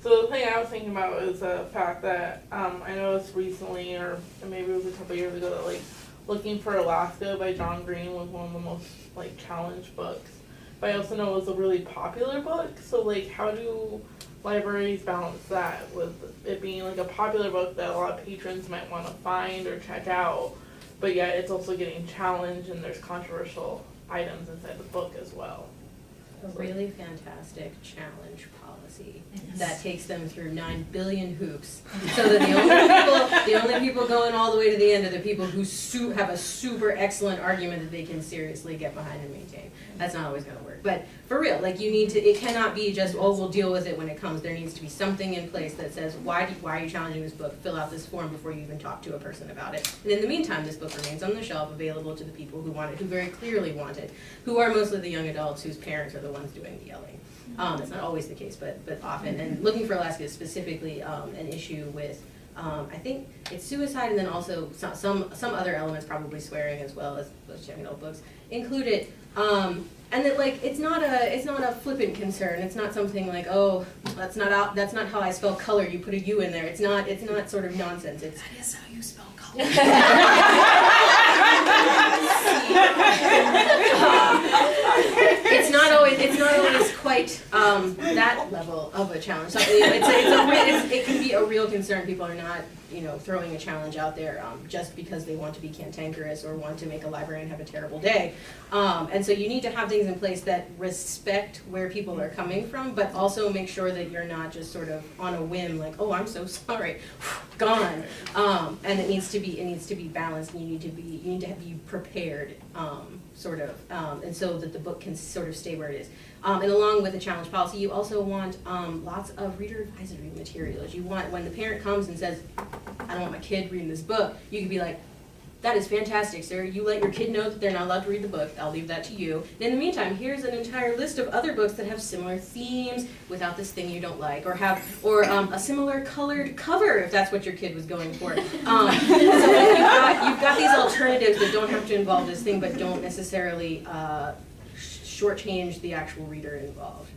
So the thing I was thinking about is the fact that I noticed recently, or maybe it was a couple years ago, that like Looking for Alaska by John Green was one of the most like challenged books. But I also know it was a really popular book. So like, how do libraries balance that with it being like a popular book that a lot of patrons might want to find or check out, but yet it's also getting challenged and there's controversial items inside the book as well? A really fantastic challenge policy that takes them through 9 billion hoops, so that the only people going all the way to the end are the people who have a super excellent argument that they can seriously get behind and maintain. That's not always going to work, but for real, like you need to. It cannot be just, oh, we'll deal with it when it comes. There needs to be something in place that says, why are you challenging this book? Fill out this form before you even talk to a person about it. And in the meantime, this book remains on the shelf, available to the people who want it, who very clearly want it, who are mostly the young adults whose parents are the ones doing the yelling. That's not always the case, but often. And Looking for Alaska is specifically an issue with, I think it's suicide, and then also some other elements, probably swearing as well, as those young adult books include it. And that like it's not a flippant concern. It's not something like, oh, that's not how I spell color. You put a U in there. It's not sort of nonsense. That is how you spell color. It's not always quite that level of a challenge. So, it can be a real concern. People are not, throwing a challenge out there just because they want to be cantankerous or want to make a librarian have a terrible day. And so you need to have things in place that respect where people are coming from, but also make sure that you're not just sort of on a whim, like, oh, I'm so sorry, gone. And it needs to be balanced. And you need to be prepared, and so that the book can sort of stay where it is. And along with the challenge policy, you also want lots of reader advisory materials. You want, when the parent comes and says, I don't want my kid reading this book, you could be like, that is fantastic, sir. You let your kid know that they're not allowed to read the book. I'll leave that to you. And in the meantime, here's an entire list of other books that have similar themes without this thing you don't like, or have a similar colored cover if that's what your kid was going for. So you've got these alternatives that don't have to involve this thing, but don't necessarily shortchange the actual reader involved.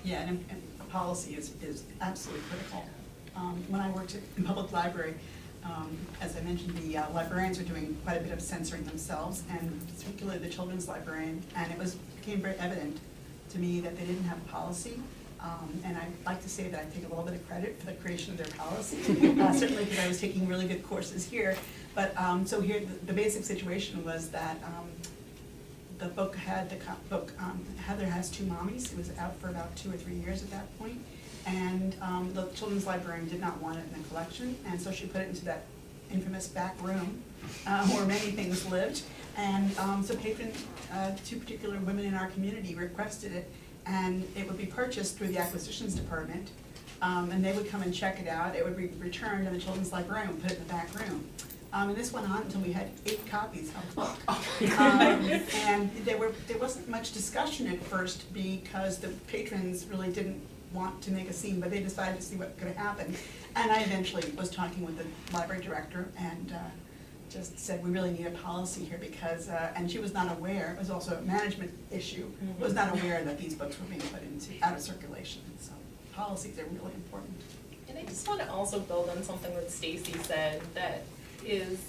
Yeah, and policy is absolutely critical. When I worked in public library, as I mentioned, the librarians were doing quite a bit of censoring themselves, and particularly the children's librarian, and it became very evident to me that they didn't have a policy. And I'd like to say that I take a little bit of credit for the creation of their policy, certainly because I was taking really good courses here. But so here, the basic situation was that the book had Heather Has Two Mommies. It was out for about 2 or 3 years at that point. And the children's librarian did not want it in the collection, and so she put it into that infamous back room where many things lived. And so two particular women in our community requested it, and it would be purchased through the acquisitions department, and they would come and check it out. It would be returned, and the children's librarian would put it in the back room. And this went on until we had 8 copies of the book. And there wasn't much discussion at first because the patrons really didn't want to make a scene, but they decided to see what could happen. And I eventually was talking with the library director and just said, we really need a policy here because, and she was not aware, it was also a management issue, was not aware that these books were being put out of circulation. So policies are really important. And I just want to also build on something that Stacy said, that is,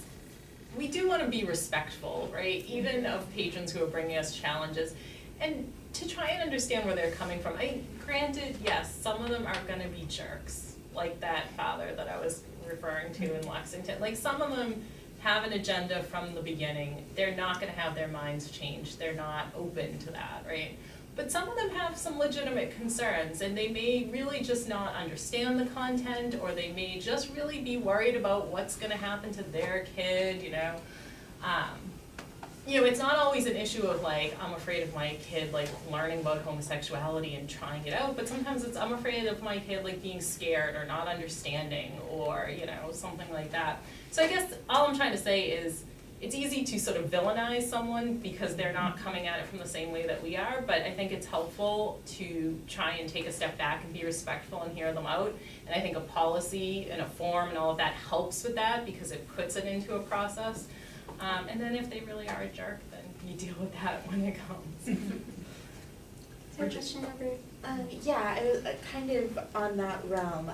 we do want to be respectful, right? Even of patrons who are bringing us challenges. And to try and understand where they're coming from. Granted, yes, some of them are going to be jerks, like that father that I was referring to in Lexington. Like, some of them have an agenda from the beginning. They're not going to have their minds changed. They're not open to that, right? But some of them have some legitimate concerns, and they may really just not understand the content, or they may just really be worried about what's going to happen to their kid, you know. It's not always an issue of like, I'm afraid of my kid like learning about homosexuality and trying it out, but sometimes it's, I'm afraid of my kid like being scared or not understanding, or something like that. So I guess all I'm trying to say is, it's easy to sort of villainize someone because they're not coming at it from the same way that we are, but I think it's helpful to try and take a step back and be respectful and hear them out. And I think a policy and a form and all of that helps with that because it puts it into a process. And then if they really are a jerk, then you deal with that when it comes. Is there a question over? Yeah, it was kind of on that realm.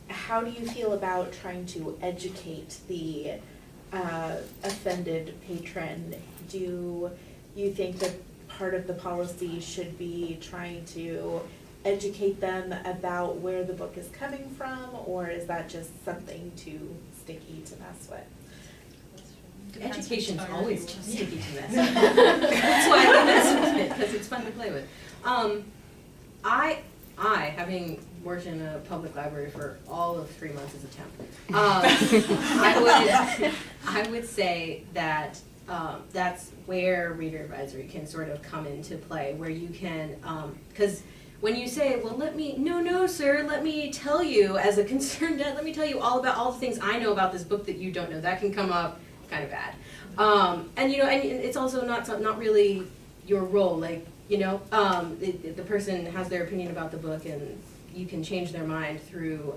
How do you feel about trying to educate the offended patron? Do you think that part of the policy should be trying to educate them about where the book is coming from, or is that just something too sticky to mess with? Education's always too sticky to mess with. That's why I mess with it, because it's fun to play with. I, having worked in a public library for all of 3 months as a temp, I would say that that's where reader advisory can sort of come into play, where you can, because when you say, well, no, sir, let me tell you, as a concerned dad, let me tell you all about all the things I know about this book that you don't know, that can come up kind of bad. And it's also not really your role, like, the person has their opinion about the book and you can change their mind through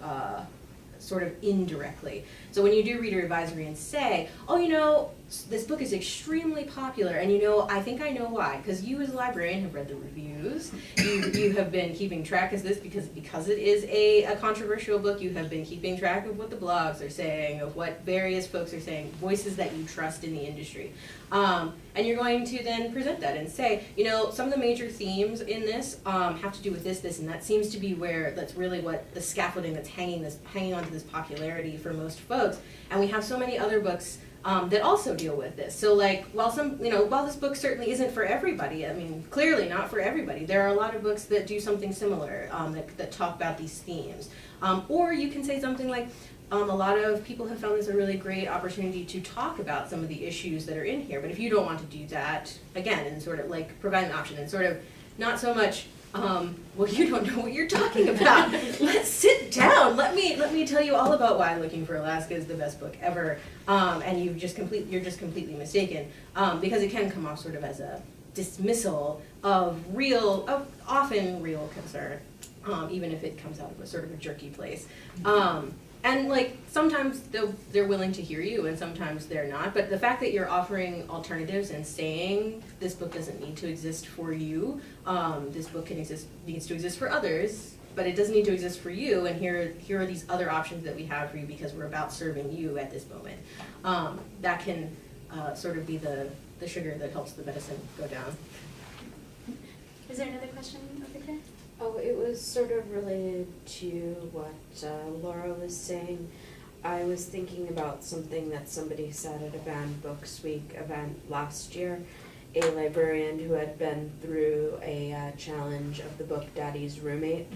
sort of indirectly. So when you do reader advisory and say, oh, this book is extremely popular, and I think I know why, because you as a librarian have read the reviews, you have been keeping track of this because it is a controversial book, you have been keeping track of what the blogs are saying, of what various folks are saying, voices that you trust in the industry. And you're going to then present that and say, some of the major themes in this have to do with this, and that seems to be where that's really what the scaffolding that's hanging onto this popularity for most folks. And we have so many other books that also deal with this. So like, while this book certainly isn't for everybody, I mean, clearly not for everybody, there are a lot of books that do something similar, that talk about these themes. Or you can say something like, a lot of people have found this a really great opportunity to talk about some of the issues that are in here, but if you don't want to do that, again, and sort of like provide an option and sort of not so much Well, you don't know what you're talking about. Let's sit down. Let me tell you all about why Looking for Alaska is the best book ever. And you're just completely mistaken, because it can come off sort of as a dismissal of often real concern, even if it comes out of a sort of a jerky place. And like sometimes they're willing to hear you and sometimes they're not, but the fact that you're offering alternatives and saying this book doesn't need to exist for you, this book needs to exist for others, but it doesn't need to exist for you, and here are these other options that we have for you because we're about serving you at this moment. That can sort of be the sugar that helps the medicine go down. Is there another question over here? Oh, it was sort of related to what Laura was saying. I was thinking about something that somebody said at a Banned Books Week event last year. A librarian who had been through a challenge of the book Daddy's Roommate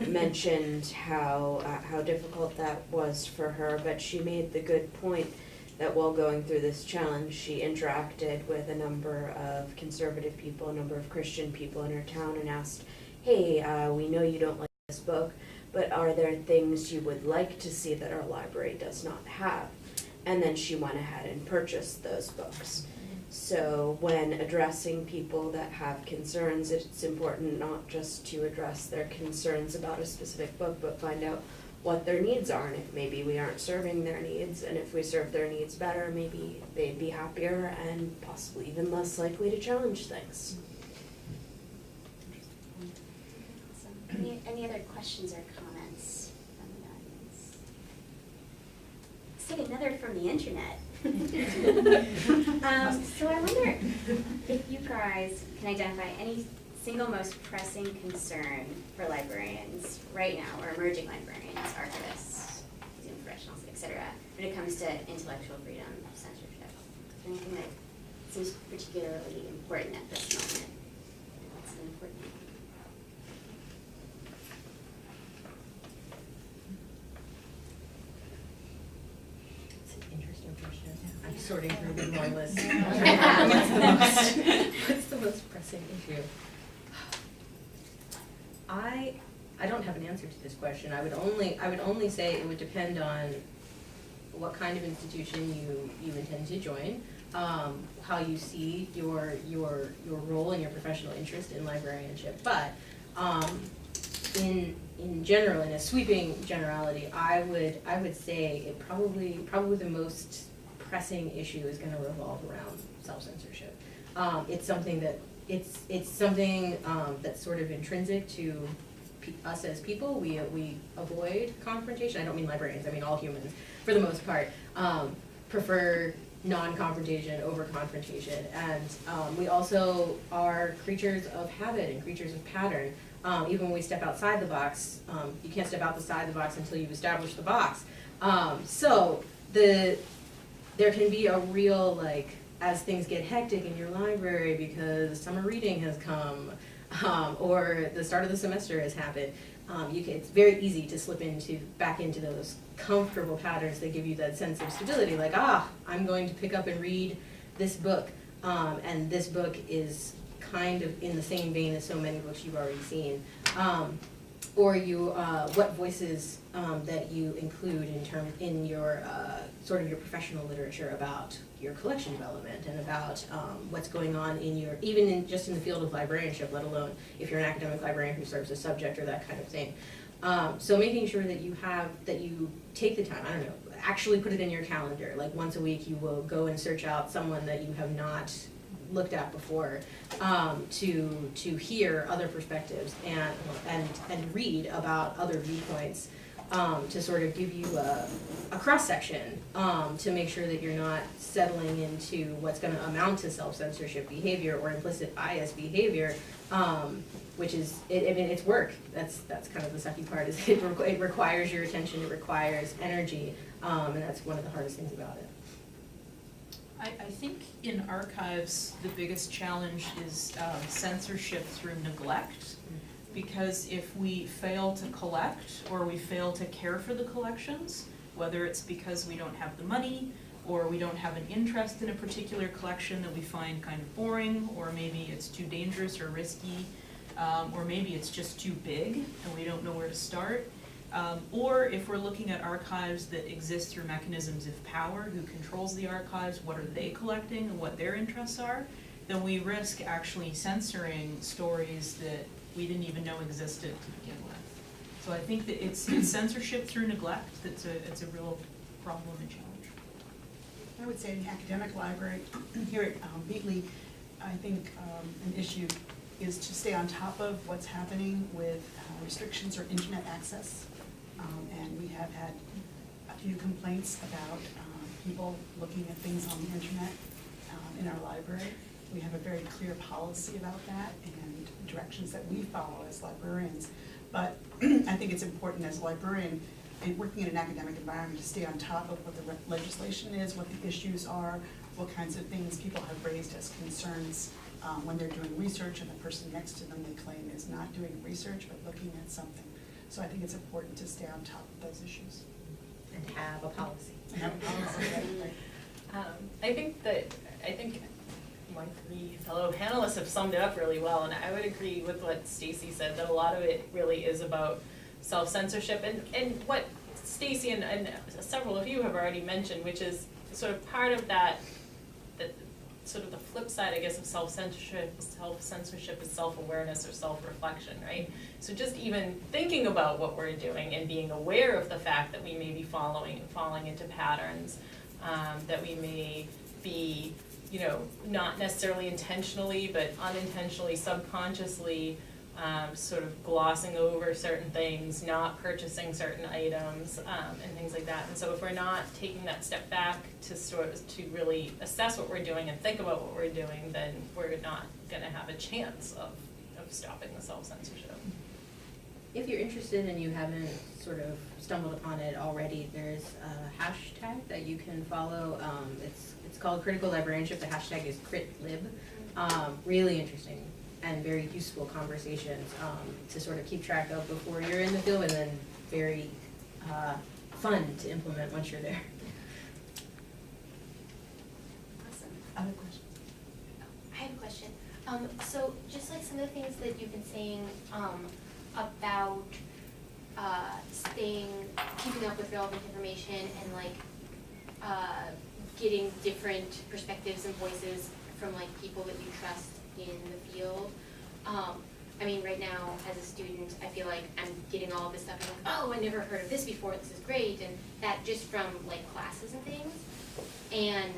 mentioned how difficult that was for her, but she made the good point that while going through this challenge, she interacted with a number of conservative people, a number of Christian people in her town, and asked, hey, we know you don't like this book, but are there things you would like to see that our library does not have? And then she went ahead and purchased those books. So when addressing people that have concerns, it's important not just to address their concerns about a specific book, but find out what their needs are, and if maybe we aren't serving their needs, and if we serve their needs better, maybe they'd be happier and possibly even less likely to challenge things. Awesome. Any other questions or comments from the audience? Let's take another from the internet. So I wonder if you guys can identify any single most pressing concern for librarians right now, or emerging librarians, archivists, museum professionals, etc., when it comes to intellectual freedom, censorship. Is there anything that seems particularly important at this moment? What's important? It's an interesting question. I'm sorting through the more list. What's the most pressing issue? I don't have an answer to this question. I would only say it would depend on what kind of institution you intend to join, how you see your role and your professional interest in librarianship. But in general, in a sweeping generality, I would say it probably the most pressing issue is going to revolve around self-censorship. It's something that's sort of intrinsic to us as people. We avoid confrontation. I don't mean librarians, I mean all humans, for the most part, prefer non-confrontation over confrontation. And we also are creatures of habit and creatures of pattern. Even when we step outside the box, you can't step outside the box until you've established the box. So there can be a real, like, as things get hectic in your library because summer reading has come, or the start of the semester has happened, it's very easy to slip back into those comfortable patterns that give you that sense of stability, like, I'm going to pick up and read this book, and this book is kind of in the same vein as so many books you've already seen. Or what voices that you include in your sort of your professional literature about your collection development and about what's going on just in the field of librarianship, let alone if you're an academic librarian who serves a subject or that kind of thing. So making sure that you take the time, I don't know, actually put it in your calendar, like once a week you will go and search out someone that you have not looked at before, to hear other perspectives and read about other viewpoints, to sort of give you a cross-section, to make sure that you're not settling into what's going to amount to self-censorship behavior or implicit bias behavior, which is, it's work. That's kind of the sucky part, is it requires your attention, it requires energy, and that's one of the hardest things about it. I think in archives, the biggest challenge is censorship through neglect, because if we fail to collect or we fail to care for the collections, whether it's because we don't have the money or we don't have an interest in a particular collection that we find kind of boring, or maybe it's too dangerous or risky or maybe it's just too big and we don't know where to start. Or if we're looking at archives that exist through mechanisms of power, who controls the archives, what are they collecting and what their interests are, then we risk actually censoring stories that we didn't even know existed to begin with. So I think that it's censorship through neglect that's a real problem and challenge. I would say in the academic library here at Beatley, I think an issue is to stay on top of what's happening with restrictions or internet access. And we have had a few complaints about people looking at things on the internet in our library. We have a very clear policy about that and directions that we follow as librarians. But I think it's important as a librarian and working in an academic environment to stay on top of what the legislation is, what the issues are, what kinds of things people have raised as concerns when they're doing research and the person next to them they claim is not doing research but looking at something. So I think it's important to stay on top of those issues. And have a policy. And have a policy, right? I think my three fellow panelists have summed it up really well, and I would agree with what Stacy said, that a lot of it really is about self-censorship, and what Stacy and several of you have already mentioned, which is sort of part of that sort of the flip side, I guess, of self-censorship is self-awareness or self-reflection, right? So just even thinking about what we're doing and being aware of the fact that we may be falling into patterns, that we may be, you know, not necessarily intentionally, but unintentionally, subconsciously, sort of glossing over certain things, not purchasing certain items, and things like that. And so if we're not taking that step back to really assess what we're doing and think about what we're doing, then we're not gonna have a chance of stopping the self-censorship. If you're interested and you haven't sort of stumbled upon it already, there's a hashtag that you can follow. It's called Critical Librarianship. The hashtag is CritLib. Really interesting and very useful conversations to sort of keep track of before you're in the field, and then very fun to implement once you're there. Awesome. Other questions? I have a question. So just like some of the things that you've been saying about keeping up with relevant information and like getting different perspectives and voices from like people that you trust in the field. I mean, right now as a student, I feel like I'm getting all of this stuff and I'm like, oh, I never heard of this before, this is great, and that just from like classes and things. And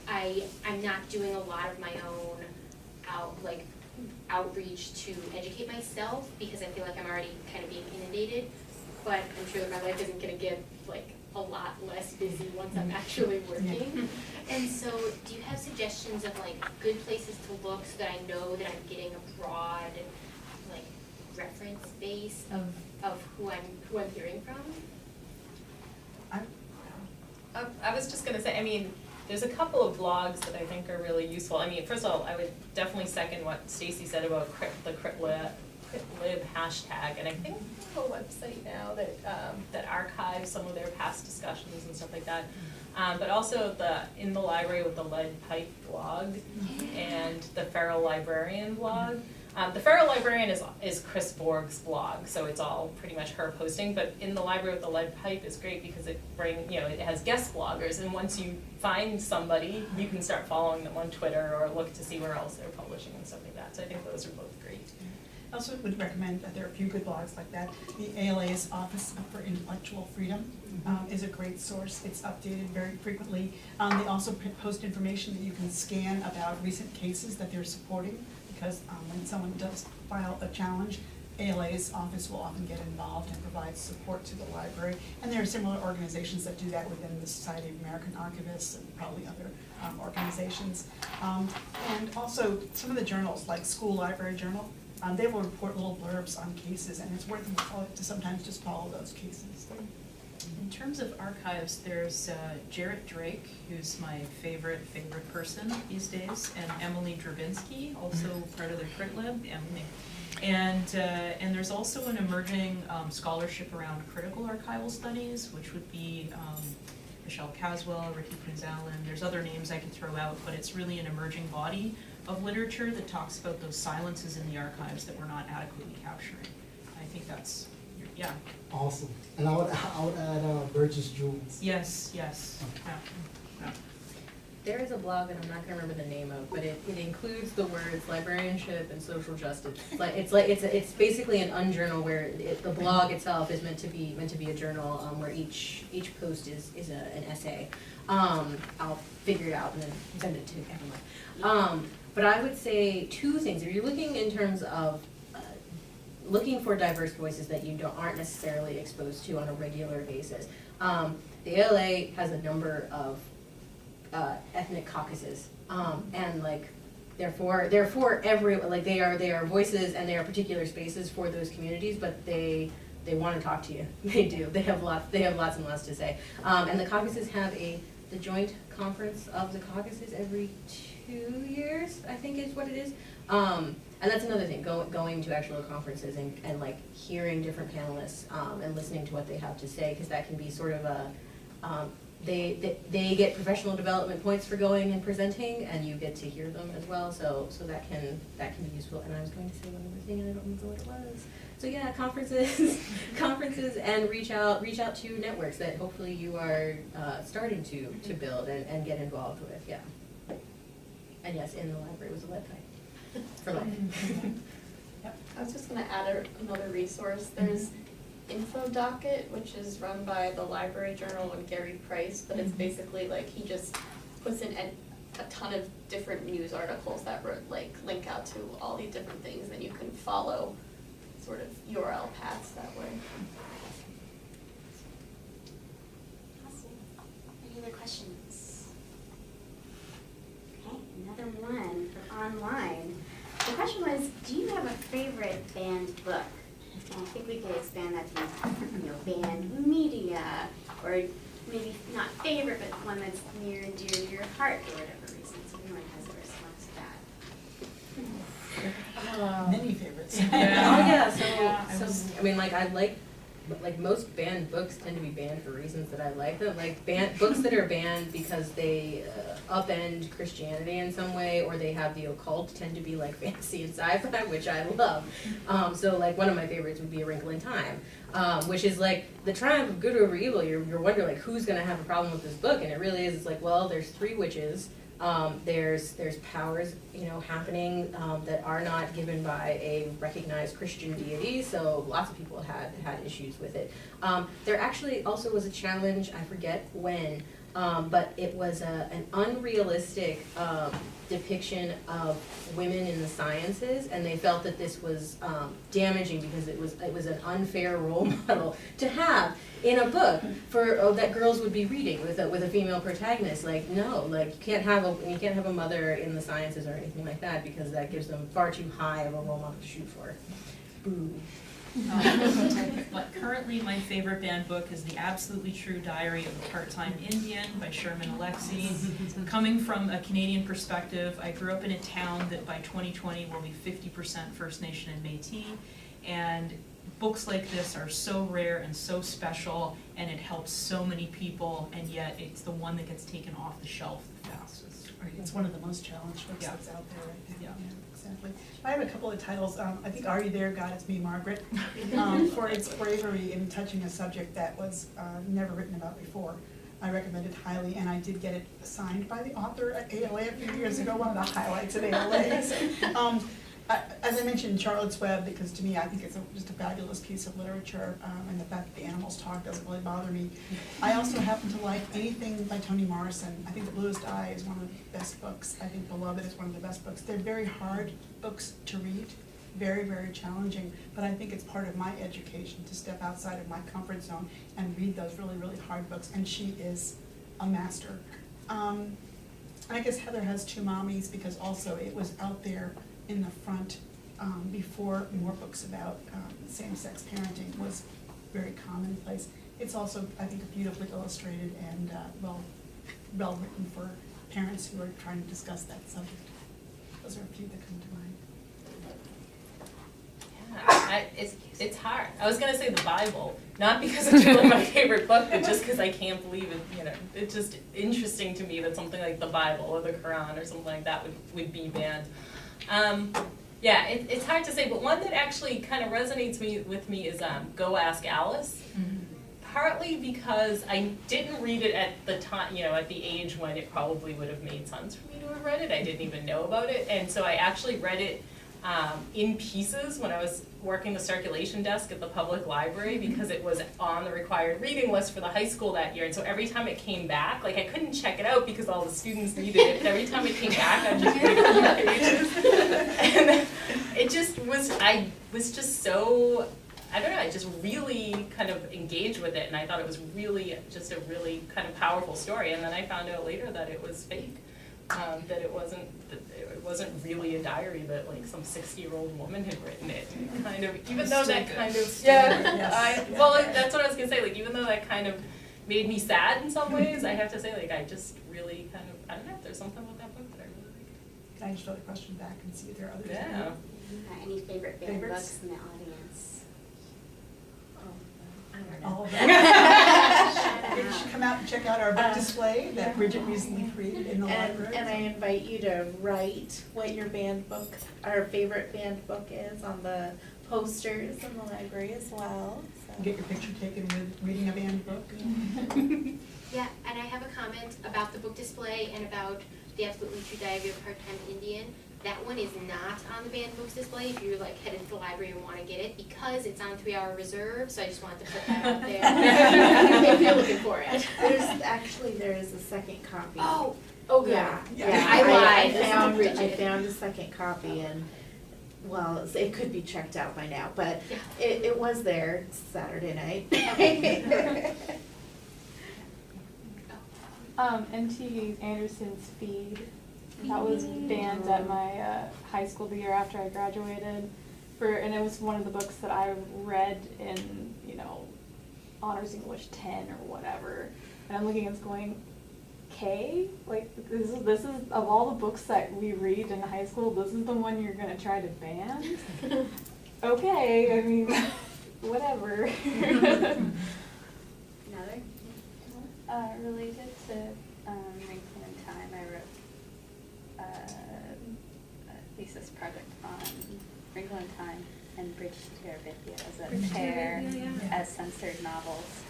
I'm not doing a lot of my own outreach to educate myself because I feel like I'm already kind of being inundated. But I'm sure that my life isn't gonna get like a lot less busy once I'm actually working. And so do you have suggestions of like good places to look so that I know that I'm getting a broad like reference base of who I'm hearing from? I was just gonna say, I mean, there's a couple of blogs that I think are really useful. I mean, first of all, I would definitely second what Stacy said about the CritLib hashtag, and I think we have a website now that archives some of their past discussions and stuff like that. But also In the Library with the Lead Pipe blog and the Feral Librarian blog. The Feral Librarian is Chris Borg's blog, so it's all pretty much her posting, but In the Library with the Lead Pipe is great because it has guest bloggers, and once you find somebody, you can start following them on Twitter or look to see where else they're publishing and stuff like that. So I think those are both great. I also would recommend that there are a few good blogs like that. The ALA's Office for Intellectual Freedom is a great source. It's updated very frequently. They also post information that you can scan about recent cases that they're supporting, because when someone does file a challenge, ALA's office will often get involved and provide support to the library. And there are similar organizations that do that within the Society of American Archivists and probably other organizations. And also some of the journals, like School Library Journal, they will report little blurbs on cases, and it's worth it to sometimes just follow those cases. In terms of archives, there's Jarrett Drake, who's my favorite person these days, and Emily Drabinsky, also part of the CritLib, Emily. And there's also an emerging scholarship around critical archival studies, which would be Michelle Caswell, Ricky Prinz-Allen. There's other names I could throw out, but it's really an emerging body of literature that talks about those silences in the archives that we're not adequately capturing. I think that's, yeah. Awesome. And I would add Burgess Jules. Yes, yeah. There is a blog, and I'm not gonna remember the name of, but it includes the words librarianship and social justice. It's basically an unjournal where the blog itself is meant to be a journal, where each post is an essay. I'll figure it out and then send it to everyone. But I would say two things. If you're looking in terms of looking for diverse voices that you aren't necessarily exposed to on a regular basis, the ALA has a number of ethnic caucuses, and like they're for every, like they are voices and they are particular spaces for those communities, but they want to talk to you. They do. They have lots and lots to say. And the caucuses have the joint conference of the caucuses every 2 years, I think is what it is. And that's another thing, going to actual conferences and like hearing different panelists and listening to what they have to say, because that can be sort of a they get professional development points for going and presenting, and you get to hear them as well. So that can be useful. And I was going to say one other thing, and I don't remember what it was. So yeah, conferences, and reach out to networks that hopefully you are starting to build and get involved with. Yeah. And yes, in the library was a website for life. I was just gonna add another resource. There's Info Docket, which is run by the Library Journal and Gary Price, but it's basically like he just puts in a ton of different news articles that like link out to all these different things, and you can follow sort of URL paths that way. Awesome. Any other questions? Okay, another one for online. The question was, do you have a favorite banned book? And I think we could expand that to, banned media, or maybe not favorite, but one that's near and dear to your heart for whatever reason. So everyone has a response to that. Many favorites. I mean, like I like most banned books tend to be banned for reasons that I like them. Like books that are banned because they upend Christianity in some way, or they have the occult, tend to be like fantasy and sci-fi, which I love. So like one of my favorites would be A Wrinkle in Time, which is like the triumph of good over evil. You're wondering like who's gonna have a problem with this book, and it really is. It's like, well, there's 3 witches. There's powers, happening that are not given by a recognized Christian deity, so lots of people had issues with it. There actually also was a challenge, I forget when, but it was an unrealistic depiction of women in the sciences, and they felt that this was damaging because it was an unfair role model to have in a book for that girls would be reading with a female protagonist. Like, no, like you can't have a mother in the sciences or anything like that, because that gives them far too high of a role model to shoot for. Boo. But currently my favorite banned book is The Absolutely True Diary of a Part-Time Indian by Sherman Alexie. Coming from a Canadian perspective, I grew up in a town that by 2020 will be 50% First Nation and Métis, and books like this are so rare and so special, and it helps so many people, and yet it's the one that gets taken off the shelf the fastest. Right, it's one of the most challenged books that's out there right now. Yeah. Exactly. I have a couple of titles. I think Are You There, God, It's Me, Margaret, for its bravery in touching a subject that was never written about before. I recommend it highly, and I did get it signed by the author at ALA a few years ago, one of the highlights at ALA. So, as I mentioned, Charlotte's Web, because to me I think it's just a fabulous piece of literature, and the fact that the animals talk doesn't really bother me. I also happen to like anything by Toni Morrison. I think The Bluest Eye is one of the best books. I think Beloved is one of the best books. They're very hard books to read, very, very challenging, but I think it's part of my education to step outside of my comfort zone and read those really, really hard books, and she is a master. I guess Heather Has Two Mommies, because also it was out there in the front before more books about same-sex parenting was very commonplace. It's also, I think, beautifully illustrated and well written for parents who are trying to discuss that subject. Those are a few that come to mind. Yeah, It's hard. I was gonna say the Bible, not because it's really my favorite book, but just because I can't believe it, it's just interesting to me that something like the Bible or the Quran or something like that would be banned. Yeah, it's hard to say, but one that actually kind of resonates with me is Go Ask Alice. Partly because I didn't read it at the time, at the age when it probably would have made sense for me to have read it. I didn't even know about it, and so I actually read it in pieces when I was working the circulation desk at the public library, because it was on the required reading list for the high school that year. And so every time it came back, like I couldn't check it out because all the students needed it, but every time it came back, I'd just read a few pages. And it just was, I was just so, I don't know, I just really kind of engaged with it, and I thought it was really, just a really kind of powerful story. And then I found out later that it was fake. That it wasn't really a diary, that like some 60-year-old woman had written it. Kind of, even though that kind of that's what I was gonna say. Like, even though that kind of made me sad in some ways, I have to say, like, I just really kind of, I don't know, there's something with that book that I really like. Can I just throw the question back and see if there are others? Yeah. Any favorite band Favorites? books in the audience? All of them. You should come out and check out our book display that Bridget recently created in the library. And I invite you to write what your band book, our favorite band book is, on the posters in the library as well. So. Get your picture taken with reading a banned book. Yeah, and I have a comment about the book display and about the Absolutely True Diary of a Part-Time Indian. That one is not on the banned books display if you're like headed to the library and want to get it, because it's on 3-hour reserve, so I just wanted to put that out there if you're looking for it. There is a second copy. Oh, good. Yeah, I lied. I found a second copy, and well, it could be checked out by now, but it was there Saturday night. N.T. Anderson's Feed. That was banned at my high school the year after I graduated. And it was one of the books that I read in, Honors English 10 or whatever. And I'm looking at this going, K? Like, this is of all the books that we read in high school, this is the one you're gonna try to ban? Okay, I mean, whatever. Another? Related to Wrinkle in Time, I wrote a thesis project on Wrinkle in Time and Bridge to Terabithia as a pair as censored novels,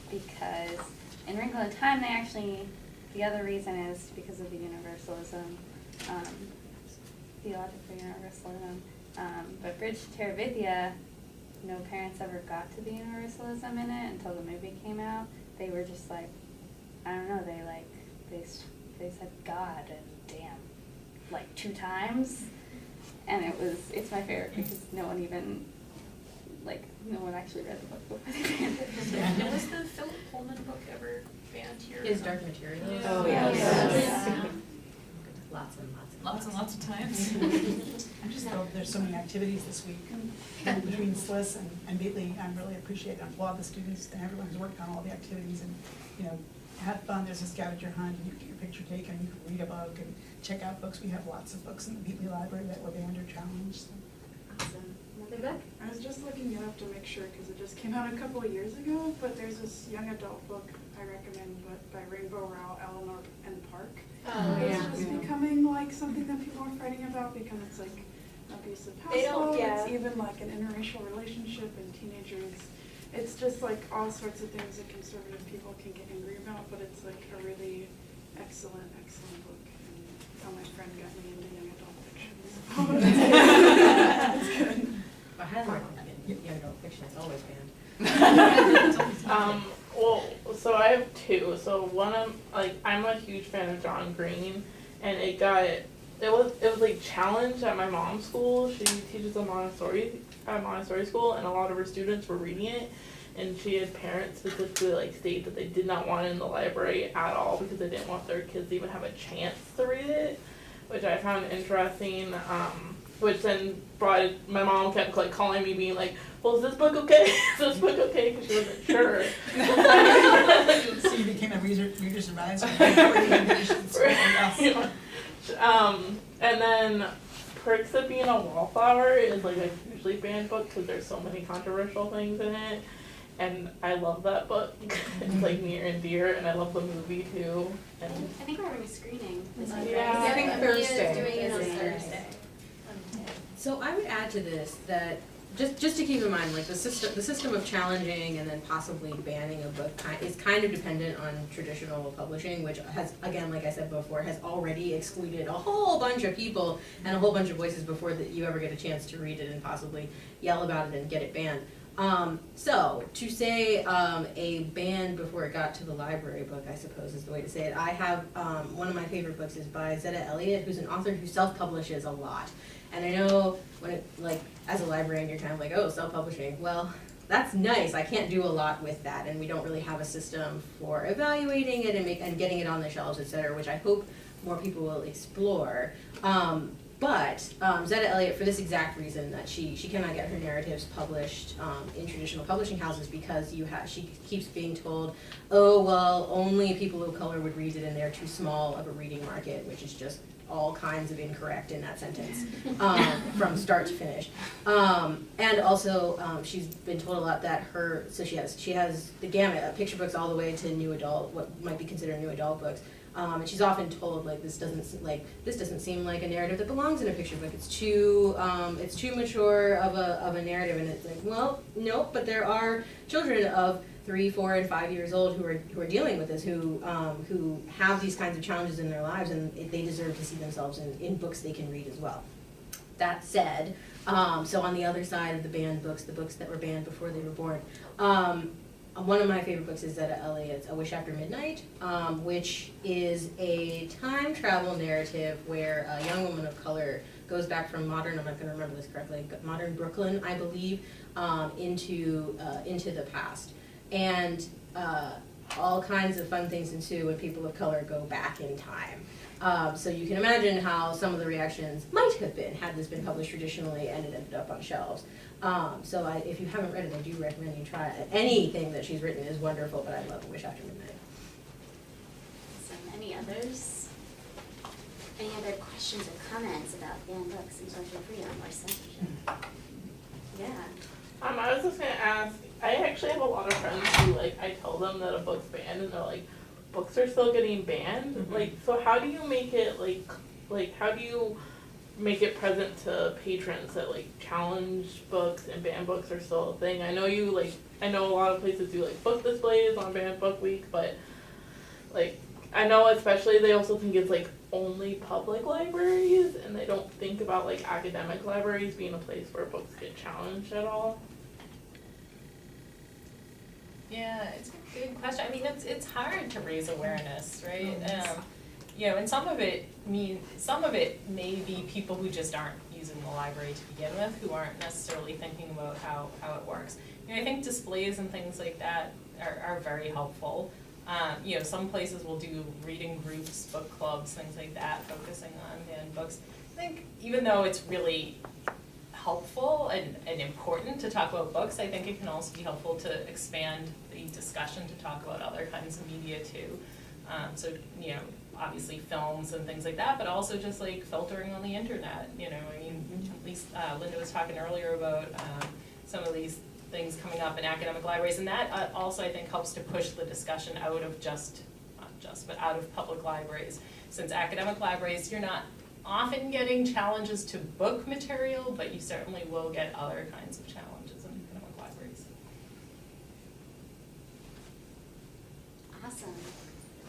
because in Wrinkle in Time they actually, the other reason is because of the universalism, theological universalism, but Bridge to Terabithia, no parents ever got to the universalism in it until the movie came out. They were just like, I don't know, they said God and damn like 2 times, and it's my favorite because no one actually read the book before they banned it. And was the Philip Pullman book ever banned here? Is Dark Materials? Yeah. Oh, yeah. Lots and lots and Lots and lots of times. I'm just thrilled there's so many activities this week between SLIS and Beatley. I really appreciate a lot of the students and everyone who's worked on all the activities, and have fun. There's a scavenger hunt, and you can get your picture taken, you can read a book and check out books. We have lots of books in the Beatley library that were banned or challenged. So. Awesome. Another book? I was just looking it up to make sure because it just came out a couple of years ago, but there's this young adult book I recommend by Rainbow Rowell, Eleanor and Park. Oh, It's yeah. just becoming like something that people are fighting about because it's like abusive They don't- household, yeah. it's even like an interracial relationship and teenagers. It's just like all sorts of things that conservative people can get angry about, but it's like a really excellent book. And how my friend got me into young adult fiction. It's good. I highly recommend it. Young adult fiction is always banned. Well, so I have 2. So one of, I'm a huge fan of John Green, and it was like challenged at my mom's school. She teaches at Montessori school, and a lot of her students were reading it, and she had parents specifically state that they did not want it in the library at all because they didn't want their kids to even have a chance to read it, which I found interesting. Which then my mom kept calling me, being like, "Well, is this book okay? Is this book okay?" Because she wasn't sure. So you became a reader's advisor. And then perks of being a wallflower is like a hugely banned book because there's so many controversial things in it. And I love that book. It's like near and dear, and I love the movie too. And I think we're having a screening this week, Yeah. right? I think Thursday. Doing it on Thursday. Thursday. So I would add to this that, just to keep in mind, like the system of challenging and then possibly banning a book is kind of dependent on traditional publishing, which has, again, like I said before, has already excluded a whole bunch of people and a whole bunch of voices before that you ever get a chance to read it and possibly yell about it and get it banned. So to say a ban before it got to the library book, I suppose is the way to say it. I have one of my favorite books is by Zetta Elliott, who's an author who self-publishes a lot. And I know when it, like, as a librarian, you're kind of like, oh, self-publishing. Well, that's nice. I can't do a lot with that, and we don't really have a system for evaluating it and getting it on the shelves, et cetera, which I hope more people will explore. But Zetta Elliott, for this exact reason, that she cannot get her narratives published in traditional publishing houses because she keeps being told, oh, well, only people of color would read it and they're too small of a reading market, which is just all kinds of incorrect in that sentence from start to finish. And also, she's been told a lot that she has the gamut, picture books all the way to new adult, what might be considered new adult books. And she's often told, like, this doesn't seem like a narrative that belongs in a picture book. It's too mature of a narrative. And it's like, well, nope. But there are children of 3, 4, and 5 years old who are dealing with this, who have these kinds of challenges in their lives, and they deserve to see themselves in books they can read as well. That said, so on the other side of the banned books, the books that were banned before they were born. One of my favorite books is Zetta Elliott's A Wish After Midnight, which is a time travel narrative where a young woman of color goes back from modern, I'm not going to remember this correctly, modern Brooklyn, I believe, into the past. And all kinds of fun things ensue when people of color go back in time. So you can imagine how some of the reactions might have been had this been published traditionally and it ended up on shelves. So if you haven't read it, I do recommend you try it. Anything that she's written is wonderful, but I love A Wish After Midnight. So any others? Any other questions or comments about banned books and social freedom or censorship? Yeah. I was just gonna ask, I actually have a lot of friends who, like, I tell them that a book's banned and they're like, books are still getting banned? Mm-hmm. Like, so how do you make it, how do you make it present to patrons that, like, challenge books and banned books are still a thing? I know a lot of places do, like, book displays on banned book week, but, like, I know especially they also think it's, like, only public libraries, and they don't think about, like, academic libraries being a place where books get challenged at all. Yeah, it's a good question. I mean, it's hard to raise awareness, right? And some of it may be people who just aren't using the library to begin with, who aren't necessarily thinking about how it works. I think displays and things like that are very helpful. Some places will do reading groups, book clubs, things like that, focusing on banned books. I think even though it's really helpful and important to talk about books, I think it can also be helpful to expand the discussion to talk about other kinds of media too. Obviously films and things like that, but also just like filtering on the internet, at least Linda was talking earlier about some of these things coming up in academic libraries, and that also I think helps to push the discussion out of but out of public libraries. Since academic libraries, you're not often getting challenges to book material, but you certainly will get other kinds of challenges in academic libraries. Awesome.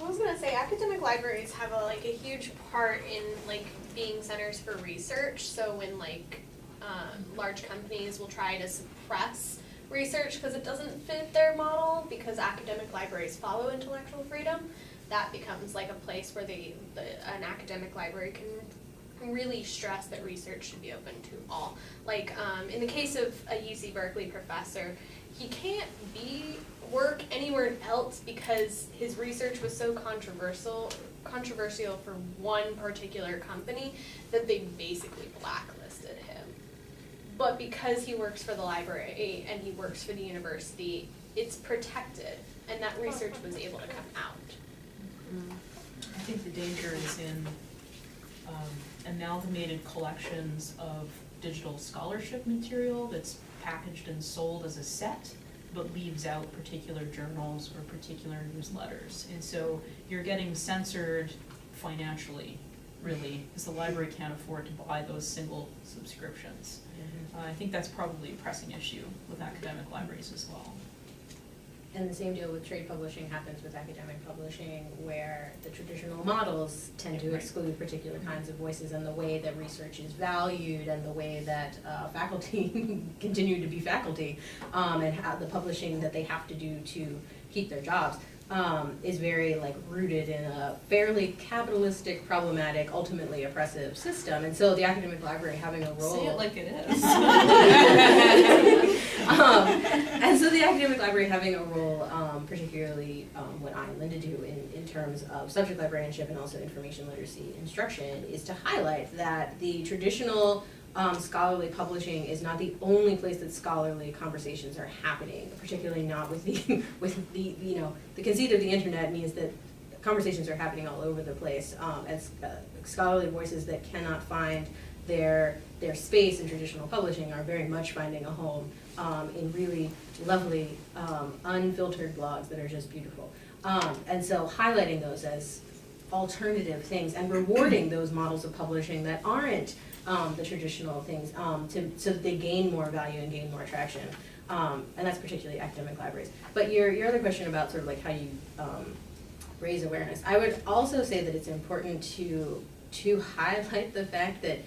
I was gonna say academic libraries have a huge part in being centers for research. So when large companies will try to suppress research because it doesn't fit their model, because academic libraries follow intellectual freedom, that becomes a place where an academic library can really stress that research should be open to all. In the case of a UC Berkeley professor, he can't work anywhere else because his research was so controversial for one particular company that they basically blacklisted him. But because he works for the library and he works for the university, it's protected, and that research was able to come out. I think the danger is in amalgamated collections of digital scholarship material that's packaged and sold as a set, but leaves out particular journals or particular newsletters. And so you're getting censored financially, really, because the library can't afford to buy those single subscriptions. I think that's probably a pressing issue with academic libraries as well. And the same deal with trade publishing happens with academic publishing, where the traditional models tend to exclude particular kinds of voices, and the way that research is valued and the way that faculty continue to be faculty, and how the publishing that they have to do to keep their jobs is very rooted in a fairly capitalistic, problematic, ultimately oppressive system. And so the academic library having a role. Say it like it is. And so the academic library having a role, particularly what I and Linda do in terms of subject librarianship and also information literacy instruction, is to highlight that the traditional scholarly publishing is not the only place that scholarly conversations are happening, particularly not with the the conceit of the internet means that conversations are happening all over the place, as scholarly voices that cannot find their space in traditional publishing are very much finding a home in really lovely unfiltered blogs that are just beautiful. And so highlighting those as alternative things and rewarding those models of publishing that aren't the traditional things, so that they gain more value and gain more traction. And that's particularly academic libraries. But your other question about sort of how you raise awareness, I would also say that it's important to highlight the fact that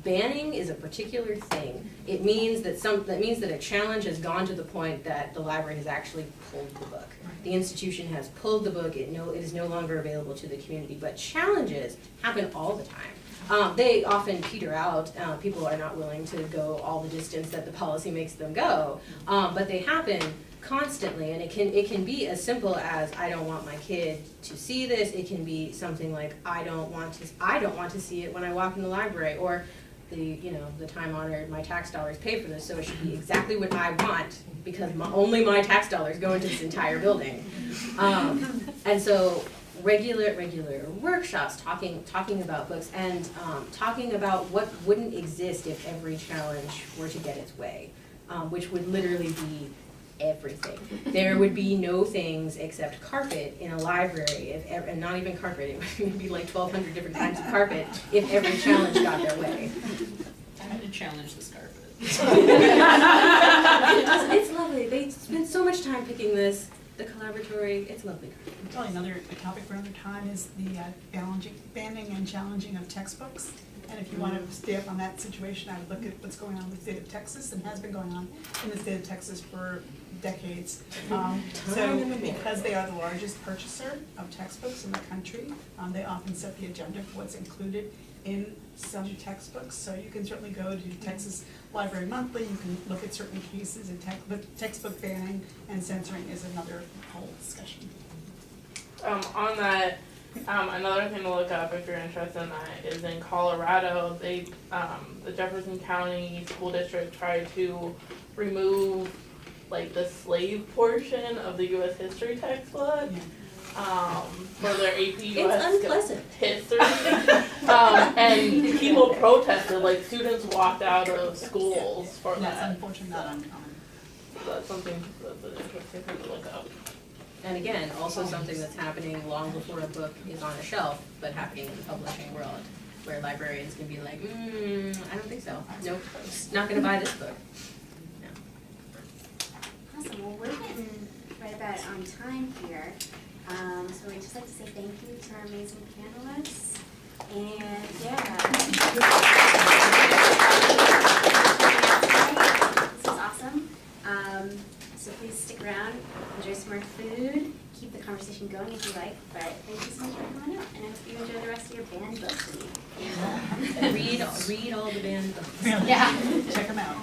banning is a particular thing. It means that a challenge has gone to the point that the library has actually pulled the book. The institution has pulled the book. It is no longer available to the community. But challenges happen all the time. They often peter out. People are not willing to go all the distance that the policy makes them go. But they happen constantly, and it can be as simple as, I don't want my kid to see this. It can be something like, I don't want to see it when I walk in the library, or the time-honored, my tax dollars pay for this, so it should be exactly what I want, because only my tax dollars go into this entire building. And so regular workshops talking about books, and talking about what wouldn't exist if every challenge were to get its way, which would literally be everything. There would be no things except carpet in a library, and not even carpet, it would be 1,200 different kinds of carpet if every challenge got their way. I had to challenge this carpet. It's lovely. They spend so much time picking this. The collaboratory, it's lovely. Probably another topic for another time is the banning and challenging of textbooks. And if you want to stay up on that situation, I would look at what's going on with the state of Texas, and has been going on in the state of Texas for decades. So because they are the largest purchaser of textbooks in the country, they often set the agenda for what's included in some textbooks. So you can certainly go to Texas Library Monthly, you can look at certain cases, but textbook banning and censoring is another whole discussion. On that, another thing to look up if you're interested in that is in Colorado, the Jefferson County School District tried to remove the slave portion of the U.S. history textbook for their AP US history. And people protested, students walked out of schools for that. That's unfortunately not uncommon. So that's something that's an interesting thing to look up. And again, also something that's happening long before a book is on a shelf, but happening in the publishing world, where librarians can be like, I don't think so. Nope, not gonna buy this book. No. Awesome, well, we're getting right about on time here. So we'd just like to say thank you to our amazing panelists. And this was awesome. So please stick around, enjoy some more food, keep the conversation going if you like, but thank you so much for coming out, and I hope you enjoy the rest of your banned books. Read all the banned books. Yeah, check them out.